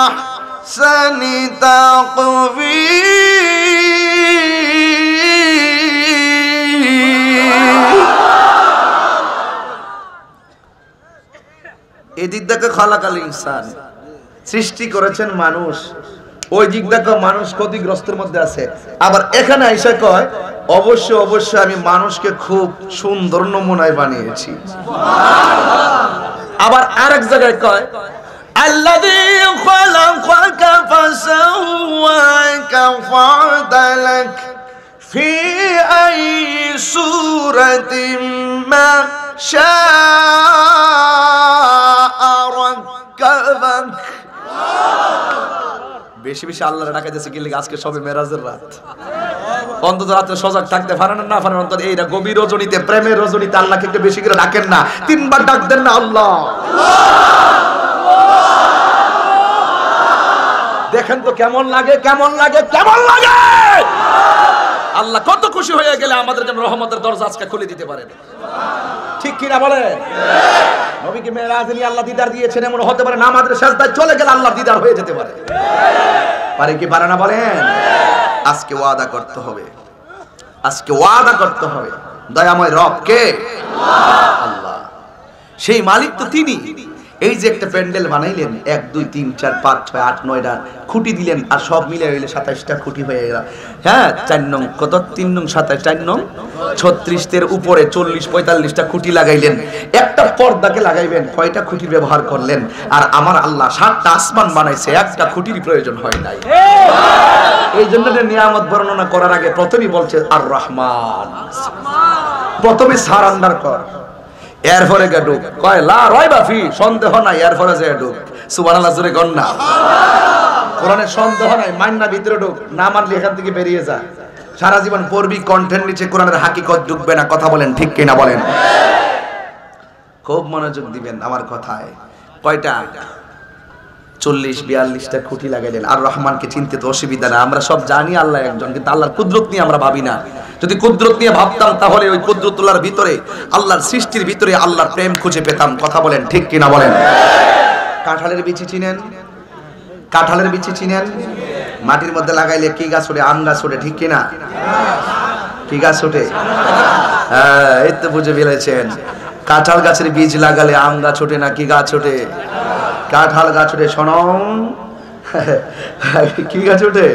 B: আহসানি তাকবীর। এই দিক থেকে খালাকাল ইনসান, সৃষ্টি করেছেন মানুষ। ওই দিক থেকে মানুষ ক্ষতিগ্রস্তের মধ্যে আছে। আবার এখানে আইসা কয় অবশ্যই অবশ্যই আমি মানুষকে খুব সুন্দর নমুনায় বানিয়েছি। আবার আরেক জায়গায় কয় আল্লাযী খালাকাকা ফাসাওয়াকা ফাআদালাক ফি আই সূরাতিন মা শাআ রাক্কাবাক। বেশি বেশি আল্লাহর ডাকা দিয়েছে কি লিখে? আজকে সবে মেরাজের রাত। অন্তত রাতে সজাগ থাকতে পারেন না পারেন, অন্তত এই গভীর রজনীতে, প্রেমের রজনীতে আল্লাহকে একটু বেশি করে ডাকেন না? 3 বার ডাক দেন না আল্লাহ। দেখেন তো কেমন লাগে, কেমন লাগে, কেমন লাগে। আল্লাহ কত খুশি হয়ে গেলে আমাদের জন্য রহমতের দরজা আজকে খুলে দিতে পারেন। ঠিক কিনা বলেন? নবীকে মেরাজে নিয়ে আল্লাহ দিদার দিয়েছেন, এমন হতে পারে নামাজের সাজদায় চলে গেলে আল্লাহর দিদার হয়ে যেতে পারে। পারে কি পারে না বলেন? আজকে ওয়াদা করতে হবে, আজকে ওয়াদা করতে হবে। দয়াময় রব কে? আল্লাহ। সেই মালিক তো তিনি। এই যে একটা প্যান্ডেল বানাইলেন 1 2 3 4 5 6 8 9টা খুঁটি দিলেন আর সব মিলে হইলে 27টা খুঁটি হয়ে গেল। হ্যাঁ 4 নং কত 3 নং 27 4 নং 36 এর উপরে 40 45টা খুঁটি লাগাইলেন। একটা পর্দাকে লাগাইবেন কয়টা খুঁটির ব্যবহার করলেন? আর আমার আল্লাহ 7টা আসমান বানাইছে, একটা খুঁটির প্রয়োজন হয় নাই। এই জন্য নিয়ামত বর্ণনা করার আগে প্রথমেই বলছে আর রহমান, প্রথমে সারান্ডার কর, এরপরে গে ঢুক। কয় লা রাইবা ফি, সন্দেহ নাই, এরপরে যে ঢুক। সুবহানাল্লাহ জোরে কর না। কোরআনে সন্দেহ নাই, মান্না ভিতরে ঢুক, না মানলে এখান থেকে বেরিয়ে যা। সারা জীবন পড়বি কন্টেন্ট নিচে, কোরআনের হাকিকত ঢুকবে না। কথা বলেন ঠিক কিনা বলেন? খুব মনোযোগ দিবেন আমার কথায়। কয়টা 40 42টা খুঁটি লাগাইলেন। আর রহমানকে চিনতে তো অসুবিধা না, আমরা সব জানি আল্লাহ একজন, কিন্তু আল্লাহর কুদরত নিয়ে আমরা ভাবি না। যদি কুদরত নিয়ে ভাবতাম তাহলে ওই কুদরতুল্লাহর ভিতরে, আল্লাহর সৃষ্টির ভিতরে আল্লাহর প্রেম খুঁজে পেতাম। কথা বলেন ঠিক কিনা বলেন? কাঁঠালের বিচি চিনেন? কাঁঠালের বিচি চিনেন? মাটির মধ্যে লাগাইলে কি গাছ ওঠে? আম গাছ ওঠে, ঠিক কিনা? কি গাছ ওঠে? হ্যাঁ, এই তো বুঝে ফেলেছেন। কাঁঠাল গাছের বীজ লাগালে আম গাছ ওঠে না কি গাছ ওঠে? কাঁঠাল গাছ ওঠে। শোনো, কি গাছ ওঠে?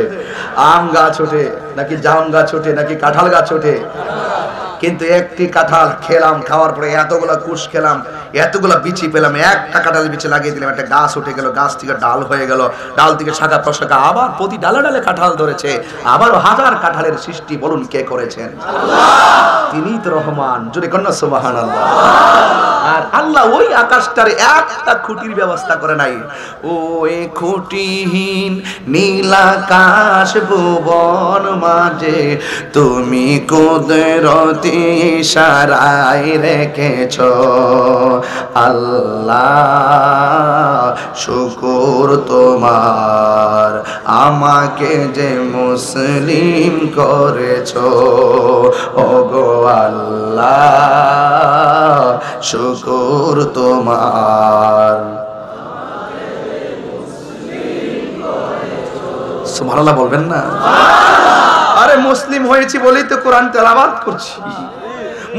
B: আম গাছ ওঠে নাকি জাম গাছ ওঠে নাকি কাঁঠাল গাছ ওঠে? কিন্তু একটি কাঁঠাল খেলাম, খাওয়ার পরে এতগুলা কুশ খেলাম, এতগুলা বিচি পেলাম, একটা কাঁঠাল বিচি লাগিয়ে দিলাম, একটা গাছ উঠে গেল, গাছ থেকে ডাল হয়ে গেল, ডাল থেকে শাখা প্রশাখা, আবার প্রতি ডালে ডালে কাঁঠাল ধরেছে, আবারও হাজার কাঁঠালের সৃষ্টি। বলুন কে করেছেন? তিনিই তো রহমান। জোরে কন্যা সুবহানাল্লাহ। আর আল্লাহ ওই আকাশটার একটা খুঁটির ব্যবস্থা করে নাই। ওই খুঁটিহীন নীল আকাশ ভুবন মাঝে তুমি কুদরতি ইশারায় রেখেছ আল্লাহ, শুকর তোমার আমাকে যে মুসলিম করেছ ওগো আল্লাহ, শুকর তোমার। সুবহানাল্লাহ বলবেন না? আরে মুসলিম হয়েছি বলেই তো কোরআন তেলাওয়াত করছি,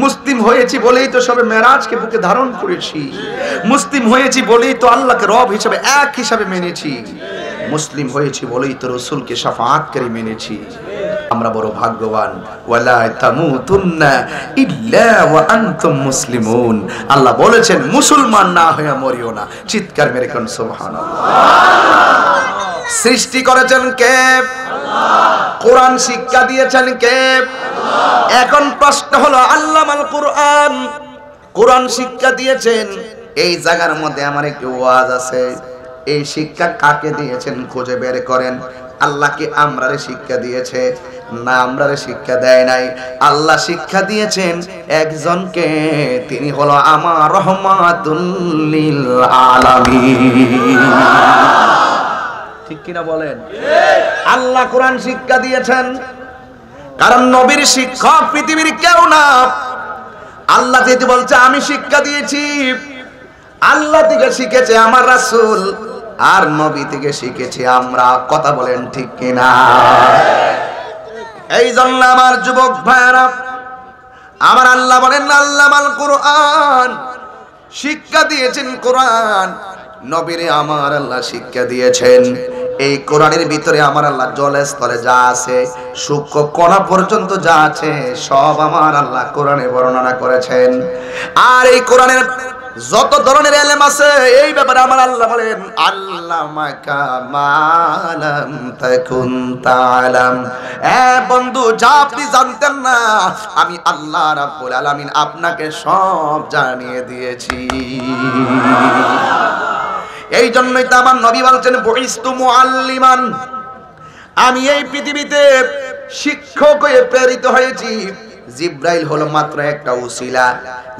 B: মুসলিম হয়েছি বলেই তো সবে মেরাজকে বুকে ধারণ করেছি, মুসলিম হয়েছি বলেই তো আল্লাহকে রব হিসেবে এক হিসাবে মেনেছি, মুসলিম হয়েছি বলেই তো রাসূলকে শাফাআতকারী মেনেছি। আমরা বড় ভাগ্যবান। ওয়ালা তামুতুন্না ইল্লা ওয়া আনতুম মুসলিমুন। আল্লাহ বলেছেন মুসলমান না হয়ে মরিও না। চিৎকার মেরে কোন সুবহানাল্লাহ। সৃষ্টি করেছেন কে? কোরআন শিক্ষা দিয়েছেন কে? এখন প্রশ্ন হলো আল্লামাল কোরআন, কোরআন শিক্ষা দিয়েছেন। এই জায়গার মধ্যে আমার একটু ওয়াজ আছে, এই শিক্ষা কাকে দিয়েছেন খুঁজে বের করেন। আল্লাহকে আমরারে শিক্ষা দিয়েছে না আমরারে শিক্ষা দেয় নাই? আল্লাহ শিক্ষা দিয়েছেন একজনকে, তিনি হলো আমার রহমাতুল লিল আলামিন। ঠিক কিনা বলেন? আল্লাহ কোরআন শিক্ষা দিয়েছেন, কারণ নবীর শিক্ষক পৃথিবীর কেউ না। আল্লাহ যেহেতু বলছে আমি শিক্ষা দিয়েছি, আল্লাহ থেকে শিখেছে আমার রাসূল, আর নবী থেকে শিখেছি আমরা। কথা বলেন ঠিক কিনা? এই জন্য আমার যুবক ভাইরা, আমার আল্লাহ বলেন আল্লামাল কোরআন, শিক্ষা দিয়েছেন কোরআন। নবীরে আমার আল্লাহ শিক্ষা দিয়েছেন। এই কোরআনের ভিতরে আমার আল্লাহ জলে স্থলে যা আছে, সূক্ষ্ম কণা পর্যন্ত যা আছে, সব আমার আল্লাহ কোরআনে বর্ণনা করেছেন। আর এই কোরআনের যত ধরনের ইলম আছে, এই ব্যাপারে আমার আল্লাহ বলেন আল্লামাকা মা লাম তাকুন তাআলাম। বন্ধু, যা আপনি জানতেন না, আমি আল্লাহ রাব্বুল আলামিন আপনাকে সব জানিয়ে দিয়েছি। এই জন্যই তো আমার নবী বলছেন বুইস্তু মুআল্লিমান, আমি এই পৃথিবীতে শিক্ষক হয়ে প্রেরিত হয়েছি। জিব্রাইল হলো মাত্র একটা উসিলা,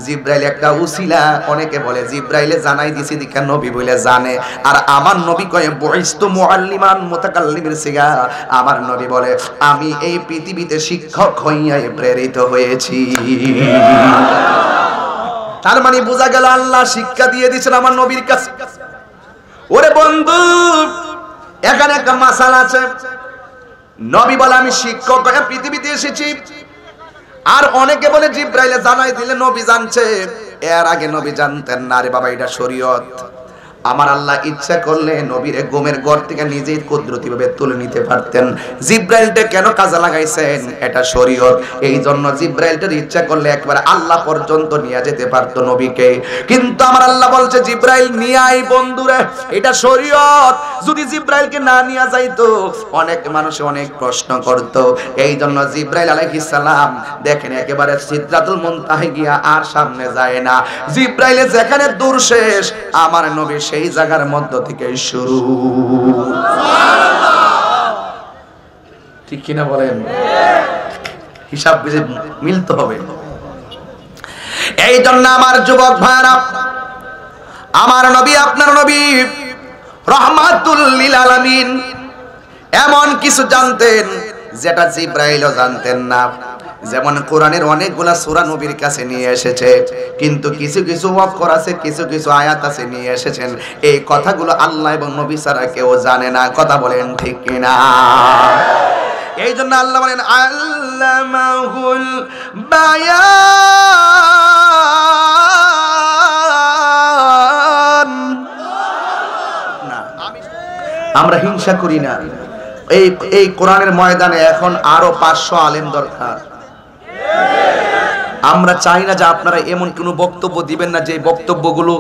B: জিব্রাইল একটা উসিলা। অনেকে বলে জিব্রাইলে জানাই দিছি দেখা নবী বলে জানে, আর আমার নবী কয় বুইস্তু মুআল্লিমান মুতাকাল্লিমের সিগা। আমার নবী বলে আমি এই পৃথিবীতে শিক্ষক হইয়া প্রেরিত হয়েছি। তার মানে বোঝা গেল আল্লাহ শিক্ষা দিয়ে দিয়েছেন আমার নবীর কাছে। ওরে বন্ধু, এখানে একটা মাসালা আছে। নবী বলে আমি শিক্ষক হয়ে পৃথিবীতে এসেছি, আর অনেকে বলে জিব্রাইলে জানাই দিলে নবী জানছে। এর আগে নবী জানতেন না রে বাবা, এটা শরীয়ত। আমার আল্লাহ ইচ্ছা করলে নবীর ঘুমের ঘর থেকে নিজেই কুদরতিভাবে তুলে নিতে পারতেন। জিব্রাইলটা কেন কাজে লাগাইছেন? এটা শরীয়ত। এই জন্য জিব্রাইলটার ইচ্ছা করলে একবার আল্লাহ পর্যন্ত নিয়ে যেতে পারতো নবীকে, কিন্তু আমার আল্লাহ বলছে জিব্রাইল নিয়ে আই বন্ধুরে, এটা শরীয়ত। যদি জিব্রাইলকে না নিয়ে যাইতো অনেক মানুষ অনেক প্রশ্ন করত। এই জন্য জিব্রাইল আলাইহিস সালাম দেখেন একেবারে সিদরাতুল মুনতাহা গিয়া আর সামনে যায় না। জিব্রাইলের যেখানে দূর শেষ, আমার নবী সেই জায়গার মধ্য থেকে শুরু। ঠিক কিনা বলেন? হিসাব বুঝে মিলতে হবে। এই জন্য আমার যুবক ভাইরা, আমার নবী আপনার নবী রহমাতুল লিল আলামিন এমন কিছু জানতেন যেটা জিব্রাইলও জানতেন না। যেমন কোরআনের অনেকগুলা সূরা নবীর কাছে নিয়ে এসেছে, কিন্তু কিছু কিছু অক্ষর আছে, কিছু কিছু আয়াত আছে নিয়ে এসেছেন, এই কথাগুলো আল্লাহ এবং নবী ছাড়া কেউ জানে না। কথা বলেন ঠিক কিনা? এই জন্য আল্লাহ বলেন আল্লামাহুল বায়ান। আমরা হিংসা করি না। এই কোরআনের ময়দানে এখন আরো 500 আলেম দরকার। আমরা চাই না যে আপনারা এমন কোনো বক্তব্য দিবেন না যে বক্তব্যগুলো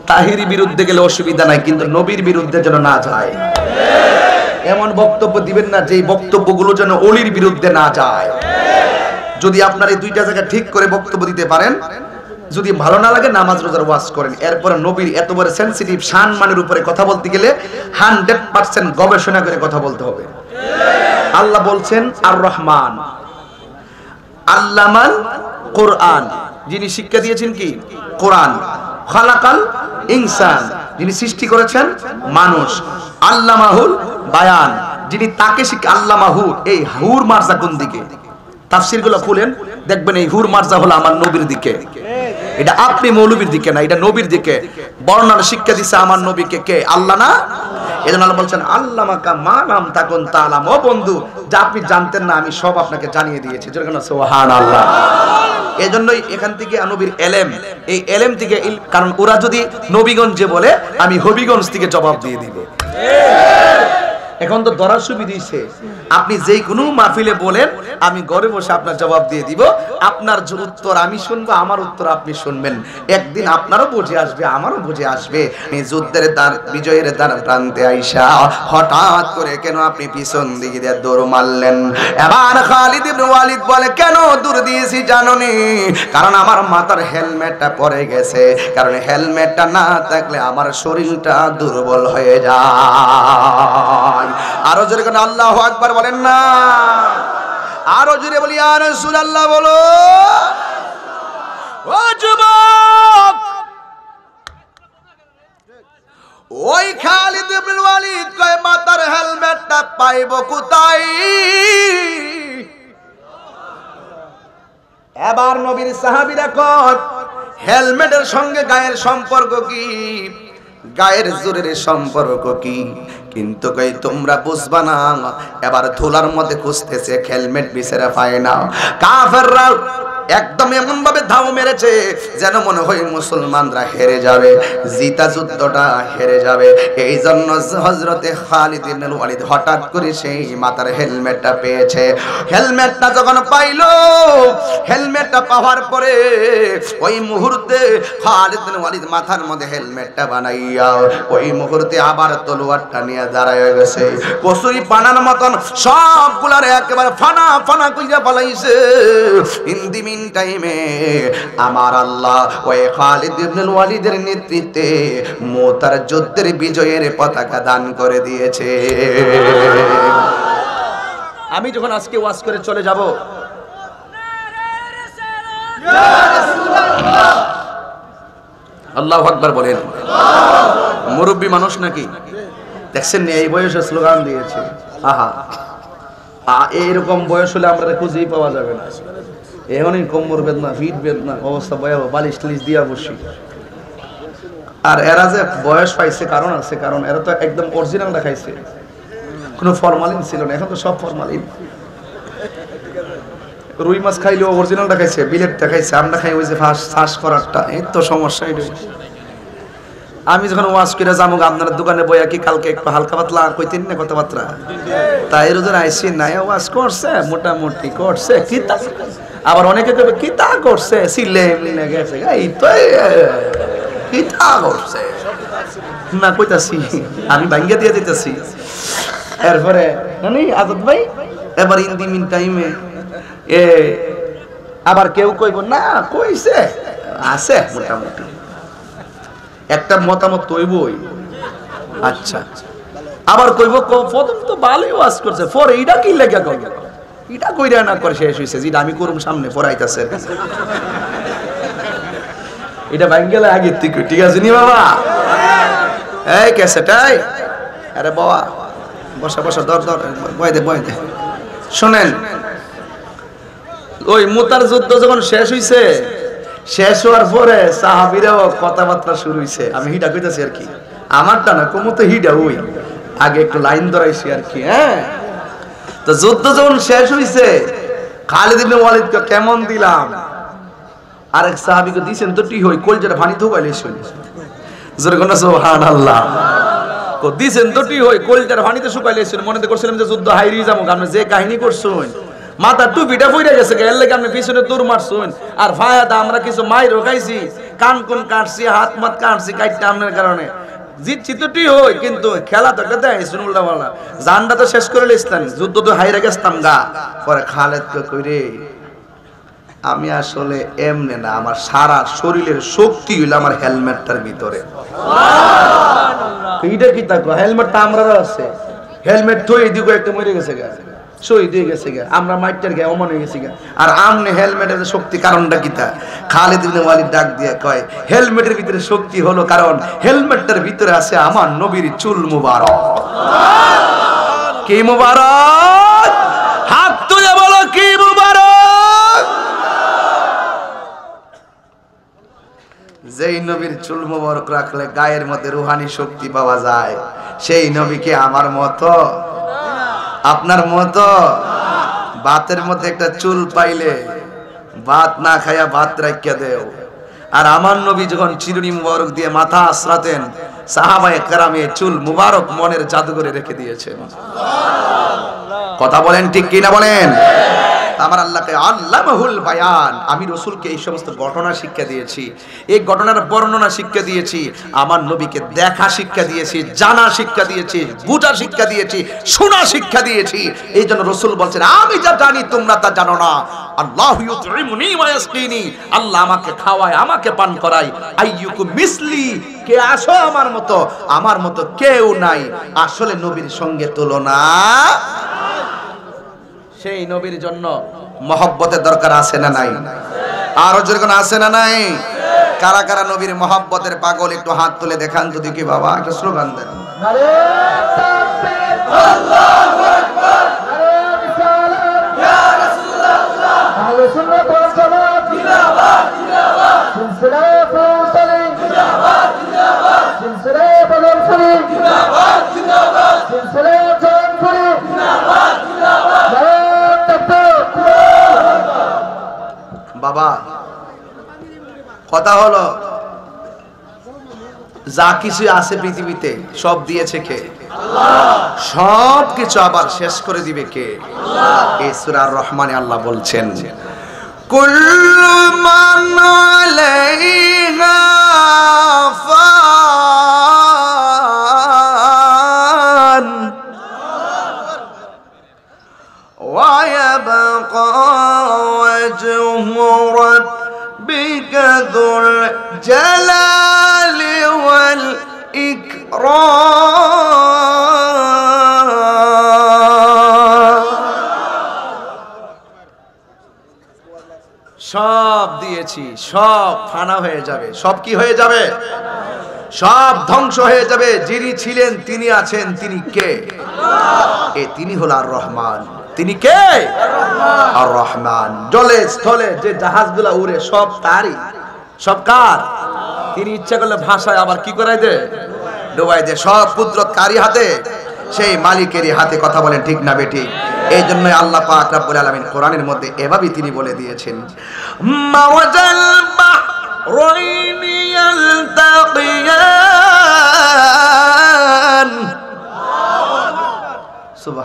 B: তাহিরি বিরুদ্ধে গেলে অসুবিধা নাই, কিন্তু নবীর বিরুদ্ধে যেন না যায়। এমন বক্তব্য দিবেন না যে বক্তব্যগুলো যেন অলির বিরুদ্ধে না যায়। যদি আপনারা এই দুইটা জায়গা ঠিক করে বক্তব্য দিতে পারেন, যদি ভালো না লাগে নামাজ রোজার ওয়াজ করেন। এরপরে নবীর এত বড় সেনসিটিভ সম্মানের উপরে কথা বলতে গেলে 100% গবেষণা করে কথা বলতে হবে। আল্লাহ বলছেন আর রহমান আল্লামাল কোরআন, যিনি শিক্ষা দিয়েছেন কি? কোরআন। খালাকাল ইনসান, যিনি সৃষ্টি করেছেন মানুষ। আল্লামাহুল বায়ান, যিনি তাকে শিক্ষা। আল্লামাহু, এই হুর মার্জা কোন দিকে? তাফসীরগুলো খুলেন, দেখবেন এই হুর মার্জা হলো আমার নবীর দিকে। এটা আপনি মৌলবীর দিকে না, এটা নবীর দিকে। বর্ণনা শিক্ষা দিচ্ছে আমার নবীকে কে? আল্লাহ না? এজন্য আল্লাহ বলছেন আল্লামাকা মা লাম তাকুন তাআলাম। ও বন্ধু, যা আপনি জানতেন না আমি সব আপনাকে জানিয়ে দিয়েছি। যেরকম সুবহানাল্লাহ। এজন্যই এখান থেকে নবীর এলেম, এই এলেম থেকে, কারণ ওরা যদি নবীগঞ্জে বলে আমি হবিগঞ্জ থেকে জবাব দিয়ে দিব। এখন তো ধরার সুবিধা দিয়েছে, আপনি যেই কোনো মাহফিলে বলেন আমি ঘরে বসে আপনার জবাব দিয়ে দিব। আপনার উত্তর আমি শুনবো, আমার উত্তর আপনি শুনবেন। একদিন আপনারও বুঝে আসবে, আমারও বুঝে আসবে। এই যুদ্ধের দ্বার, বিজয়ের দ্বার প্রান্তে আইসা হঠাৎ করে কেন আপনি পিছন দিকে দিয়ে দৌড় মারলেন? এবার খালিদ ইবনে ওয়ালিদ বলে কেন দৌড় দিয়েছি জানোনি? কারণ আমার মাথার হেলমেটটা পড়ে গেছে। কারণ হেলমেটটা না থাকলে আমার শরীরটা দুর্বল হয়ে যায়। আরো জোরে কোন আল্লাহু আকবার বলেন না? আরো জোরে বলি ইয়া রাসূলুল্লাহ বলো। ও যুবক, ওই খালিদ ইবনে ওয়ালিদ কয় মাথার হেলমেটটা পাইবো কোথায়? এবার নবীর সাহাবীরা কয় হেলমেটের সঙ্গে গায়ের সম্পর্ক কি? গায়ের জোরের সম্পর্ক কি? কিন্তু কই তোমরা বুঝবা না। এবার ধুলার মধ্যে খুঁজতেছে, হেলমেট বিছারা পায় না। কাফেররা একদম এমন ভাবে ধাও মেরেছে যেন মনে হয় মুসলমানরা হেরে যাবে, জিতা যুদ্ধটা হেরে যাবে। এই জন্য হযরতে খালিদ ইবনে ওয়ালিদ হঠাৎ করে সেই মাথার হেলমেটটা পেয়েছে। হেলমেটটা যখন পাইলো, হেলমেটটা পাওয়ার পরে ওই মুহূর্তে খালিদ ইবনে ওয়ালিদ মাথার মধ্যে হেলমেটটা বানাইয়া ওই মুহূর্তে আবার তলোয়ারটা নিয়ে দাঁড়ায় গেছে। কসুরি পানার মতন সবগুলার একেবারে ফানা ফানা কইরা পালাইছে। হিন্দি টাইমে আমার আল্লাহ ওই খালিদ ইবনে ওয়ালিদের নেতৃত্বে মুতার যুদ্ধের বিজয়ের পতাকা দান করে দিয়েছে। আমি যখন আজকে ওয়াজ করে চলে যাব, আল্লাহু আকবার বলেন। মুরব্বী মানুষ নাকি দেখছেন এই বয়সে স্লোগান দিয়েছে। আহা, এইরকম বয়স হলে আমরা খুঁজেই পাওয়া যাবে না। এখনই কোমর বেদনা, ফিট বেদনা, অবস্থা ভয়াবহ, বালিশ টালিশ দিয়া বসি। আর এরা যে বয়স পাইছে কারণ আছে, কারণ এরা তো একদম অরিজিনাল দেখাইছে, কোনো ফরমালিন ছিল না। এখন তো সব ফরমালিন। রুই মাছ খাইলেও অরিজিনাল দেখাইছে, বিলেট দেখাইছে। আমরা খাই ওই যে ফাঁস করারটা, এই তো সমস্যা। আমি যখন ওয়াজ করে যাবো আপনার দোকানে বইয়া কি কালকে একটু হালকা পাতলা কইতেন না কথাবার্তা, তাই রোজন আইসি নাই ওয়াজ করছে মোটামুটি করছে কিতা, আবার অনেকে কবে কিতা করছে সিলে মিলে গেছে এই তো কিতা করছে না কইতাছি আমি ভাঙ্গা দিয়ে দিতেছি। এরপরে নানি আজাদ ভাই এবার ইন দি মিন টাইমে এ আবার কেউ কইব না কইছে আছে মোটামুটি একটা মতামত কইবই, আচ্ছা আবার কইব প্রথম তো ভালোই ওয়াজ করছে পরে এইটা কি লেখা কই এটা কইরা না করে শেষ হইছে যেটা আমি করুম সামনে পড়াইতাছে এটা ভাঙ্গেলে আগে থেকে ঠিক আছে নি বাবা এই ক্যাসেটাই আরে বাবা বসা বসা দর দর বয় দে শুনেন ওই মুতার যুদ্ধ যখন শেষ হইছে শেষ হওয়ার পরে সাহাবীরাও কথাবার্তা শুরু হইছে আমি হিডা কইতাছি আর কি আমারটা না কমতে হিডা ওই আগে একটু লাইন ধরাইছি আর কি হ্যাঁ। তো যুদ্ধ যখন শেষ হইছে খালিদ ইবনে ওয়ালিদকে কেমন দিলাম আরেক সাহাবীকে দিছেন তো টি হই কলজাটা পানি ধুবাইলে শুনি জোরে কোন সুবহানাল্লাহ কো দিছেন তো টি হই কলজাটা পানিতে শুকাইলে শুনি মনেতে করছিলাম যে যুদ্ধ হাইরি যাবো আপনি যে কাহিনী করছুন মাথা টুপিটা পইরা গেছে এর লাগি আপনি পিছনে দৌড় মারছুন আর ফায়াদা আমরা কিছু মাইরও খাইছি কান কোন কাটছি হাত মাত কাটছি কাটটা আপনার কারণে জিতছি তো টি হই কিন্তু খেলা তো একটা দেয় শুন উল্টা পাল্টা জানটা তো শেষ করে লিস্তান যুদ্ধ তো হাইরা গেছতাম গা পরে খালেদকে কইরে আমি আসলে এমনে না আমার সারা শরীরের শক্তি হইল আমার হেলমেটটার ভিতরে এইটা কি থাকবো হেলমেটটা আমরাও আছে হেলমেট থই এদিকে একটা মরে গেছে গা শহীদ হয়ে গেছে গা আমরা মাইটার গায়ে অমন হয়ে গেছি গা আর আমনে হেলমেটের শক্তি কারণটা কি তা খালিদ ইবনে ওয়ালিদ ডাক দিয়ে কয় হেলমেটের ভিতরে শক্তি হলো কারণ হেলমেটটার ভিতরে আছে আমার নবীর চুল মুবারক কি মুবারক হাত তুলে বলো কি মুবারক যেই নবীর চুল মুবারক রাখলে গায়ের মধ্যে রুহানি শক্তি পাওয়া যায় সেই নবীকে আমার মতো আপনার মতো ভাতের মধ্যে একটা চুল পাইলে ভাত না খায়া ভাত রাখিয়া দেও আর আমার নবী যখন চিরুনি মুবারক দিয়ে মাথা আশ্রাতেন সাহাবায়ে কেরামে চুল মুবারক মনের জাদুঘরে রেখে দিয়েছেন কথা বলেন ঠিক কি না বলেন আমার আল্লাহকে আল্লামাহুল বায়ান আমি রাসূলকে এই সমস্ত ঘটনা শিক্ষা দিয়েছি এই ঘটনার বর্ণনা শিক্ষা দিয়েছি আমার নবীকে দেখা শিক্ষা দিয়েছি জানা শিক্ষা দিয়েছি বুঝা শিক্ষা দিয়েছি শোনা শিক্ষা দিয়েছি এইজন্য রাসূল বলছেন আমি যা জানি তোমরা তা জানো না আল্লাহু ইউতঈমুনি ওয়া ইয়াসকিনি আল্লাহ আমাকে খাওয়ায় আমাকে পান করায় আইয়ুকুম মিসলি কে আসো আমার মতো কেউ নাই আসলে নবীর সঙ্গে তুলনা সেই নবীর জন্য মহব্বতের দরকার আছে না নাই আরো যেরকম আছে না নাই কারা কারা নবীর মহব্বতের পাগল একটু হাত তুলে দেখান তো দেখি বাবা একটা স্লোগান দেন
A: নারে তাকবীর আল্লাহু আকবার নারে রিসালাত ইয়া রাসূলুল্লাহ আহলে সুন্নাত ওয়াল জামাত জিন্দাবাদ জিন্দাবাদ সিলসিলা ফুলতলি জিন্দাবাদ জিন্দাবাদ সিলসিলা বদরফুলি জিন্দাবাদ জিন্দাবাদ সিলসিলা জানফুলি জিন্দাবাদ জিন্দাবাদ
B: বাবা কথা হলো যা কিছু আছে পৃথিবীতে সব দিয়েছে কে আল্লাহ সব কিছু আবার শেষ করে দিবে কে আল্লাহ এই সূরা আর-রহমানে আল্লাহ বলছেন কুল্লু মান আলাইহা ফান ওয়া ইয়াবকা ওয়াজহু রাব্বিকা যুল জালালি ওয়াল ইকরাম সব দিয়েছি সব ফানা হয়ে যাবে সব কি হয়ে যাবে সব ধ্বংস হয়ে যাবে যিনি ছিলেন তিনি আছেন তিনি কে আল্লাহ তিনি হলো আর রহমান তিনি কে আর রহমান জলে স্থলে যে জাহাজগুলো উড়ে সব তারই সব কার তিনি ইচ্ছা করলে ভাষায় আবার কি করাই দে ডুবাই দে সব কুদরত কারি হাতে সেই মালিকেরই হাতে কথা বলেন ঠিক না বেটি এই জন্যই আল্লাহ পাক রব্বুল আলামিন কোরআনের মধ্যে এভাবেই তিনি বলে দিয়েছেন মাওয়াজাল বাহরাইন ইয়ালতাকিয়ান يغشى بعضهما بعضا يريد بعضهم أن يبدي بعضا ما وجد البحرين يلتقيان يغشى بعضهما بعضا يريد بعضهم أن يبدي بعضا ما وجد البحرين يلتقيان يغشى بعضهما بعضا يريد بعضا ما وجد البحرين يلتقيان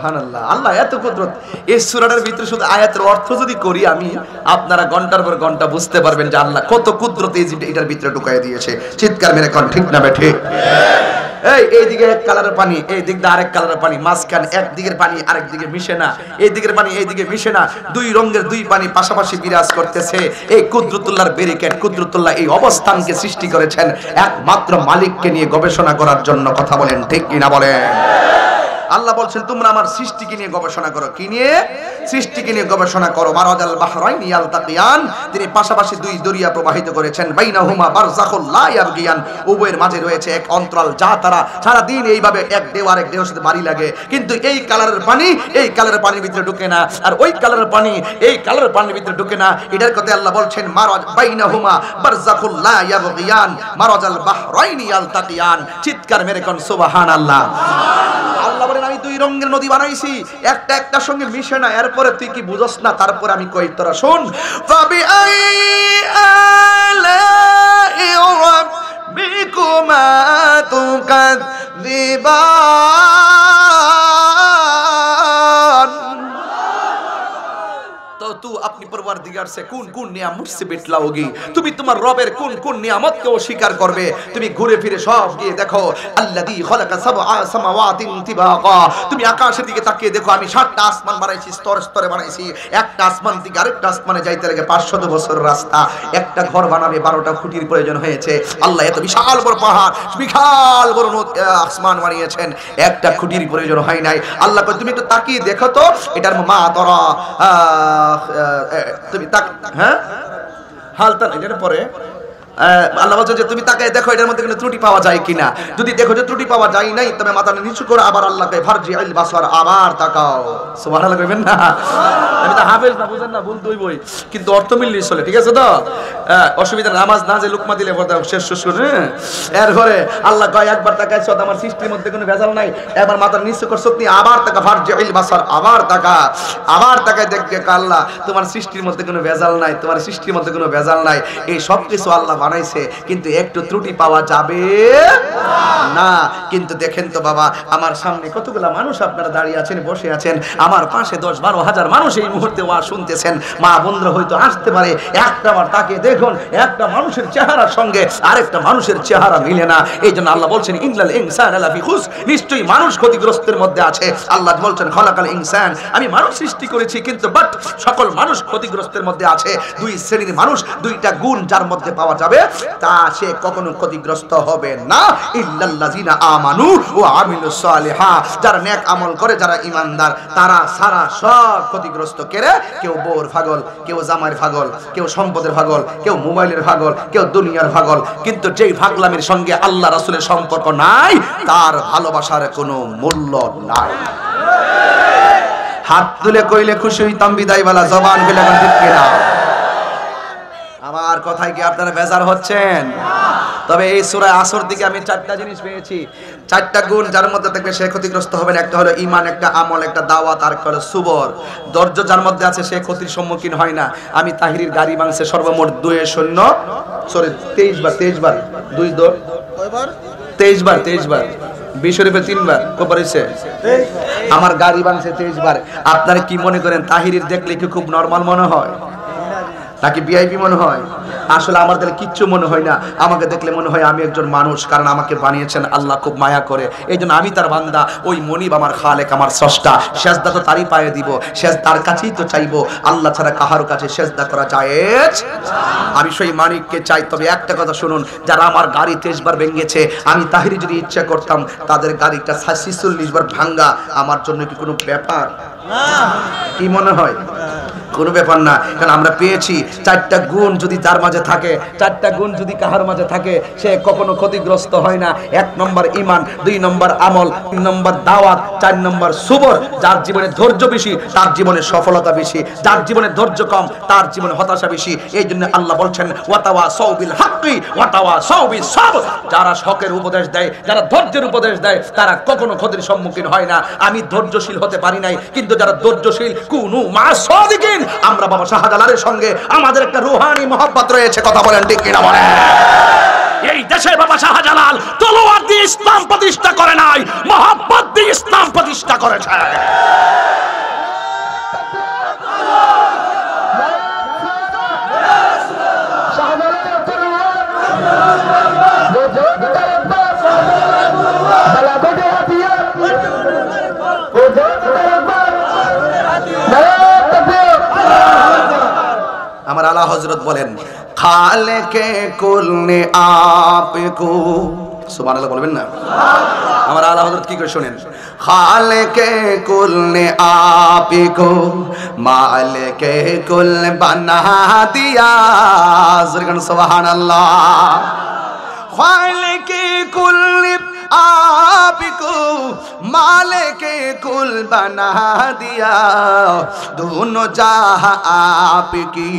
B: সুবহানাল্লাহ। আল্লাহ এত কুদরত। এই সূরাটার ভিতরে শুধু আয়াতের অর্থ যদি করি আমি, আপনারা ঘন্টার পর ঘন্টা বুঝতে পারবেন যে আল্লাহ কত কুদরত এটার ভিতরে ঢুকায় দিয়েছে। চিৎকার মেরে কোন ঠিক না বেঠে? এইদিকে এক কালারের পানি, এই দিক দিয়ে আরেক কালারের পানি, মাঝখান একদিকের পানি আরেক দিকে মিশে না, এই দিকের পানি এই দিকে মিশে না, দুই রঙের দুই পানি পাশাপাশি বিরাজ করতেছে। এই কুদরতুল্লাহর ব্যারিকেড, কুদরতুল্লাহ এই অবস্থানকে সৃষ্টি করেছেন একমাত্র মালিককে নিয়ে গবেষণা করার জন্য। কথা বলেন ঠিক কিনা বলেন? আল্লাহ বলছেন তোমরা আমার সৃষ্টিকে নিয়ে গবেষণা করো। কি নিয়ে? সৃষ্টিকে নিয়ে গবেষণা করো। মারাজাল বাহরাইন ইয়ালতাকিয়ান, তিনি পাশাপাশি দুই দরিয়া প্রবাহিত করেছেন। বাইনাহুমা বারযাখুল লা ইয়াবগিয়ান, উভয়ের মাঝে রয়েছে এক অন্তরাল, যা তারা সারা দিন এইভাবে এক ঢেউ আরেক ঢেউর সাথে বাড়ি লাগে, কিন্তু এই কালারের পানি এই কালারের পানির ভিতরে ঢুকে না, আর ওই কালারের পানি এই কালারের পানির ভিতরে ঢুকে না। এটার কথা আল্লাহ বলছেন মারাজ বাইনাহুমা বারযাখুল লা ইয়াবগিয়ান মারাজাল বাহরাইন ইয়ালতাকিয়ান। চিৎকার মেরে কোন সুবহানাল্লাহ। আল্লাহ বলেন আমি দুই রঙের নদী বানাইছি, একটা একটার সঙ্গে মিশে না। এরপরে তুই কি বুঝস না? তারপর আমি কই তোরা শোন। ফাবিআই আলাই রাব্বিকুমা তুকাযযিবান। तो तू अपनी परवरदिगार से कौन-कौन नियामत से बिटलाओगी? তুমি তোমার রবের কোন নিয়ামতকে অস্বীকার করবে? তুমি ঘুরে ফিরে সব গিয়ে দেখো আল্লাযী খালাকা সাবআ সামাওয়াতিন তিবাকা, তুমি আকাশের দিকে তাকিয়ে দেখো আমি 7টা আসমান বানাইছি, স্তরে স্তরে বানাইছি। একটা আসমান থেকে আরেকটা আসমানে যাইতে লাগে 500 বছর রাস্তা। একটা ঘর বানাবে 12টা খুঁটির প্রয়োজন হয়েছে। আল্লাহ এত বিশাল বড় পাহাড়, বিশাল বড় আসমান বানিয়েছেন, একটা খুঁটির প্রয়োজন হয় নাই। আল্লাহ কয় তুমি একটু তাকিয়ে দেখো তো এটার মা তরা তুমি তাক হ্যাঁ হালতা এর পরে আল্লাহ বলছে যে তুমি তাকায় দেখো এটার মধ্যে কোনো ত্রুটি পাওয়া যায় কিনা। যদি দেখো যে ত্রুটি পাওয়া যায় নাই তবে মাথা নিচু করে আবার আল্লাহকে ফারজি আল বাসার আবার তাকাও। সুবহানাল্লাহ কইবেন না? আমি তো হাফেজ না, বুঝেন না, ভুল দইবই, কিন্তু অর্থ মিললেই চলে। ঠিক আছে তো? অসুবিধা নামাজ না যে লুকমা দিলে পড়তে শেষ শেষ করে। এরপরে আল্লাহ কয় একবার তাকাইছ আমার সৃষ্টির মধ্যে কোনো ভেজাল নাই, এবার মাথা নিচু করছ তুমি আবার তাকা, ফারজি আল বাসার আবার তাকা, আবার তাকায় দেখবে আল্লাহ তোমার সৃষ্টির মধ্যে কোনো ভেজাল নাই, তোমার সৃষ্টির মধ্যে কোনো ভেজাল নাই। এই সব কিছু আল্লাহ বানাইছে, কিন্তু একটু ত্রুটি পাওয়া যাবে না। কিন্তু দেখেন তো বাবা, আমার সামনে কতগুলা মানুষ আপনারা দাঁড়িয়ে আছেন, বসে আছেন, আমার পাশে 10-12 হাজার মানুষ এই মুহূর্তে ওয়াজ শুনতেছেন। মা বোনরা হয়তো আসতে পারে, একটা বার তাকে দেখুন, একটা মানুষের চেহারার সঙ্গে আরেকটা মানুষের চেহারা মিলে না। এই জন্য আল্লাহ বলছেন ইন্নাল ইনসানা লাফি খুস, নিশ্চয়ই মানুষ ক্ষতিগ্রস্তের মধ্যে আছে। আল্লাহ বলছেন খলাকাল ইনসান, আমি মানুষ সৃষ্টি করেছি, কিন্তু বাট সকল মানুষ ক্ষতিগ্রস্তের মধ্যে আছে। দুই শ্রেণীর মানুষ, দুইটা গুণ যার মধ্যে পাওয়া যাবে তা সে কখনো ক্ষতিগ্রস্ত হবে না। ইল্লাল্লাযিনা আমানু ওয়া আমিলুস সালিহাত, যারা নেক আমল করে, যারা ঈমানদার, তারা সারা সব ক্ষতিগ্রস্ত করে। কেউ বউর পাগল, কেউ জামাইয়ের পাগল, কেউ সম্পদের পাগল, কেউ মোবাইলের পাগল, কেউ দুনিয়ার পাগল, কিন্তু যেই পাগলামির সঙ্গে আল্লাহ রাসূলের সম্পর্ক নাই তার ভালোবাসার কোনো মূল্য নাই। হাত তুলে কইলে খুশি হইতাম বিদায়ওয়ালা, জবান খুলে ঠিক কিনা? আমার কথায় কি আপনারা বেজার হচ্ছেন? তবে এই সূরা আসর দিকে আমি 4টা জিনিস পেয়েছি, 4টা গুণ যার মধ্যে থাকবে সে ক্ষতিগ্রস্ত হবে না। একটা হলো ঈমান, একটা আমল, একটা দাওয়াত, আর একটা হলো সবর। ধৈর্য যার মধ্যে আছে সে ক্ষতির সম্মুখীন হয় না। আমি তাহিরির গাড়ি ভাঙছে সর্বমোট 23 বার 23 বার 20 শরীফে 3 বার কবার হইছে? আমার গাড়ি ভাঙছে 23 বার। আপনারা কি মনে করেন তাহিরির দেখলে কি খুব নরমাল মনে হয় নাকি ভিআইপি মনে হয়? আসলে আমার দেখলে কিচ্ছু মনে হয় না, আমাকে দেখলে মনে হয় আমি একজন মানুষ, কারণ আমাকে বানিয়েছেন আল্লাহ খুব মায়া করে। এই জন্য আমি তার বান্দা, ওই মনিব আমার খালেক, আমার স্রষ্টা। সেজদা তো তারই পায়ে দিব, সেজদার কাছেই তো চাইবো, আল্লাহ ছাড়া কাহার কাছে সেজদা করা জায়েজ। আমি সেই মানিককে চাই। তবে একটা কথা শুনুন, যারা আমার গাড়ি 23 বার ভেঙেছে, আমি তাহিরি যদি ইচ্ছা করতাম তাদের গাড়িটা 46 বার ভাঙ্গা আমার জন্য কি কোনো ব্যাপার? কি মনে হয়? কোনো ব্যাপার না, কারণ আমরা পেয়েছি 4টা গুণ যদি তার মাঝে থাকে, 4টা গুণ যদি কাহার মাঝে থাকে, সে কখনো ক্ষতিগ্রস্ত হয় না। 1 নম্বর ঈমান, 2 নম্বর আমল, 3 নম্বর দাওয়াত, 4 নম্বর সবর। যার জীবনে ধৈর্য বেশি তার জীবনে সফলতা বেশি, যার জীবনে ধৈর্য কম তার জীবনে হতাশা বেশি। এই জন্য আল্লাহ বলছেন ওয়াতাওয়াসাউ বিল হাক্কি ওয়াতাওয়াসাউ বিস সাবর। যারা হকের উপদেশ দেয়, যারা ধৈর্যের উপদেশ দেয়, তারা কখনো ক্ষতির সম্মুখীন হয় না। আমি ধৈর্যশীল হতে পারি নাই, কিন্তু যারা ধৈর্যশীল কুনু মা সাদিকিন, আমরা বাবা শাহজালালের সঙ্গে আমাদের একটা রূহানি মহব্বত রয়েছে। কথা বলেন ঠিক কিনা বলেন? এই দেশে বাবা শাহজালাল তলোয়ার দিয়ে ইসলাম প্রতিষ্ঠা করে নাই, মহব্বত দিয়ে ইসলাম প্রতিষ্ঠা করেছে। আমার আলা হযরত বলেন খালেকে কুল নে আপকো, সুবহানাল্লাহ বলবেন না? আমার আলা হযরত কি করে শুনেন, খালেকে কুল নে আপকো মালিকে কুল বানা দিয়া, সুবহানাল্লাহ। খালেকে কুল आपको मालिके कुल बना दिया, दोनों जहां आपकी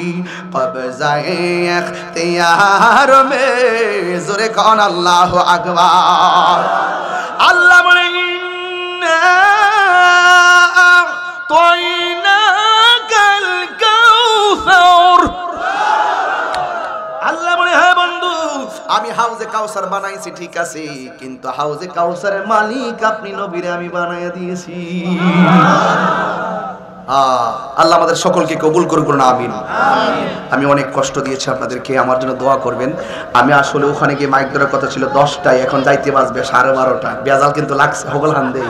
B: कब्ज़ाए इख्तियार में, ज़ोरे कौन अल्लाह अकबर। अल्लाह बोले अअतैनाकल कौसर, আল্লাহ বলে হ্যাঁ বন্ধু আমি হাউজে কাউসার বানাইছি ঠিক আছে, কিন্তু হাউজে কাউসারের মালিক আপনি নবীরে আমি বানাইয়া দিয়েছি। আল্লাহ আমাদের সকলকে কবুল করুক না, আমিন। আমি অনেক কষ্ট দিয়েছি আপনাদেরকে, আমার জন্য দোয়া করবেন। আমি আসলে ওখানে গিয়ে মাইক ধরার কথা ছিল 10টায়, এখন যাইতে বাজবে 12:30। বেজাল কিন্তু লাগছে হবল হান্দে,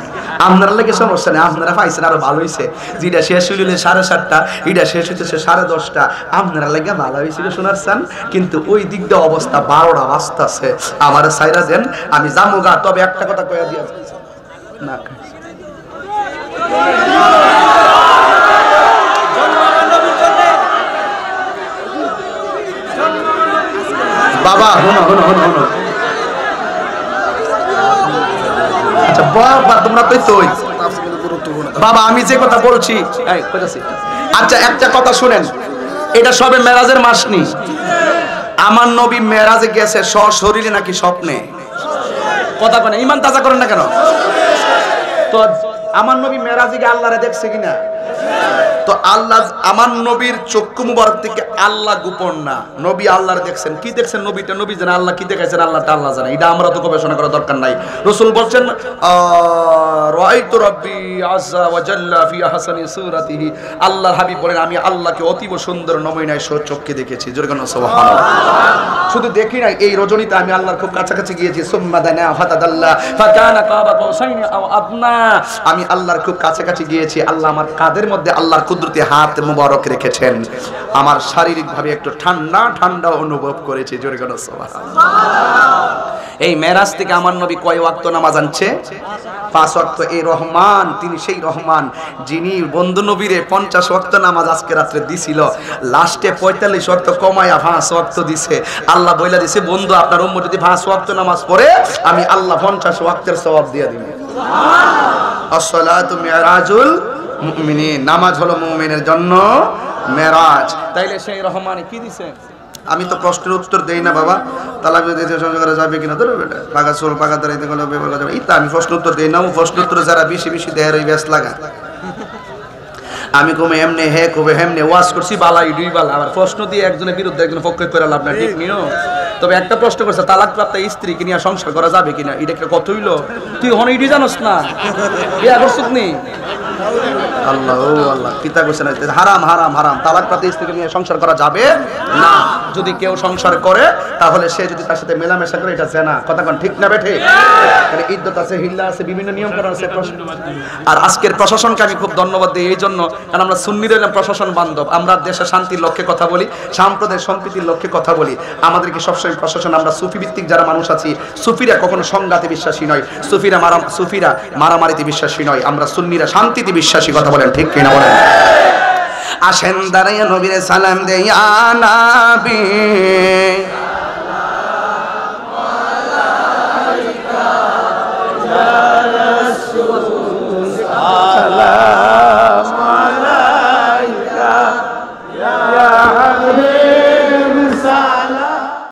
B: আপনারা লাগে সমস্যা নেই, আপনারা পাইছেন আরো ভালো হয়েছে। যেটা শেষ হইলে 7:30, এটা শেষ হইতেছে 10:30, আপনারা লাগে ভালো হয়েছিল শোনার চান, কিন্তু ওই দিকটা অবস্থা 12টা বাজতেছে। আমার সাইরা দেন, আমি জামুগা। তবে একটা কথা কইয়া দিয়া না, বাবা আচ্ছা বাবা তোমরা তো বাবা আমি যে কথা বলছি, আচ্ছা একটা কথা শুনেন, এটা সবে মেরাজের মাস নি। আমার নবী মেরাজে গেছে সশরীরে নাকি স্বপ্নে? কথা বলেন, ঈমান তাজা করেন না কেন? তো আমার নবী মেরাজে গিয়ে আল্লাহরে দেখছে কিনা? তো আল্লাহ আমার নবীর চক্ষু মুবারক থেকে আল্লাহ গোপন না, নবী আল্লাহর দেখছেন। কি দেখছেন নবীটা? নবী জানে আল্লাহ কি দেখাইছেন, আল্লাহটা আল্লাহ জানে। এটা আমরা তো গবেষণা করার দরকার নাই। রাসূল বলছেন রাআইতু রাব্বি আযজা ওয়া জাল্লা ফি আহসানি সূরাতিহি, আল্লাহর হাবিব বলেন আমি আল্লাহকে অতীব সুন্দর নমুনায় চক্ষে দেখেছি। জোরে কোন সুবহানাল্লাহ। শুধু দেখি নাই, এই রজনীতে আমি আল্লাহর খুব কাছাকাছি গিয়েছি। সুম্মা দানা ফাতাদাল্লা ফাকানা কাবা কাউসাইনি আও আদনা, আমি আল্লাহর খুব কাছাকাছি গিয়েছি। আল্লাহ আমার কাঁধের মধ্যে আল্লাহর কুদরতি হাত মুবারক রেখেছেন, আমার শারীরিকভাবে একটু ঠান্ডা ঠান্ডা অনুভব করেছি। জোরে কোন সুবহানাল্লাহ। এই মেরাজ থেকে আমার নবী কয় ওয়াক্ত নামাজ আনছে? 5 ওয়াক্ত। এই রহমান, তিনি সেই রহমান যিনি বন্ধু নবীরে 50 ওয়াক্ত নামাজ আজকে রাত্রে দিছিল, লাস্টে 45 ওয়াক্ত কমায়া 5 ওয়াক্ত দিছে। আল্লাহ বইলা দিছে বন্ধু আপনার উম্মত যদি 5 ওয়াক্ত নামাজ পড়ে আমি আল্লাহ 50 ওয়াক্তের সওয়াব দিয়ে দিব। আসসালাতু মিরাজুল মুমিনিন, নামাজ হলো মুমিনের জন্য মেরাজ। তাইলে সেই রহমানে কি দিছে? আমি তো প্রশ্নের উত্তর দেই না বাবা, তালাক যদি সংসার করা যাবে কিনা ধরো বেটা, পাকা চোর পাকা দাঁড়াইতে গেলে বেবলা যাবে, ইতা আমি প্রশ্ন উত্তর দেই না। প্রশ্ন উত্তর যারা বেশি বেশি দেহের ওই ব্যাস লাগা। আমি কমে এমনি হে কবে হেমনে ওয়াজ করছি বালাই দুই বালা, আবার প্রশ্ন দিয়ে একজনের বিরুদ্ধে একজনের পক্ষে করে লাভ না, ঠিক নিও। তবে একটা প্রশ্ন করছে তালাক প্রাপ্ত স্ত্রী কিনা সংসার করা যাবে কিনা, এটা কি কত হইলো? তুই হন ইডি জানোস না, বিয়া করছিস নি? আল্লাহ ও আল্লাহ কিতা কইছেন, হারাম হারাম হারাম। তালাক প্রাপ্ত স্ত্রীকে নিয়ে সংসার করা যাবে না। যদি কেউ সংসার করে তাহলে সে যদি তার সাথে মেলামেশা করে এটা জেনা। কথা কোন ঠিক না বেঠে? মানে ইদ্দত আছে, হিল্লা আছে, বিভিন্ন নিয়ম কানুন আছে। আর আজকের প্রশাসনকে আমি খুব ধন্যবাদ দিই এই জন্য, কারণ আমরা সুন্নি রইলাম প্রশাসন বান্ধব, আমরা দেশের শান্তির লক্ষ্যে কথা বলি, সাম্প্রদায়িক সম্প্রীতির লক্ষ্যে কথা বলি। আমাদেরকে সবসময় প্রশাসন, আমরা সুফি ভিত্তিক যারা মানুষ আছি, সুফিরা কখনো সংঘাতে বিশ্বাসী নয়, সুফিরা মারামারিতে বিশ্বাসী নয়, আমরা সুন্নিরা শান্তিতে বিশ্বাসী। কথা বলেন ঠিক কিনা বলেন? আসেন দাঁড়াইয়া নবীরে সালাম দেই, ইয়া নবী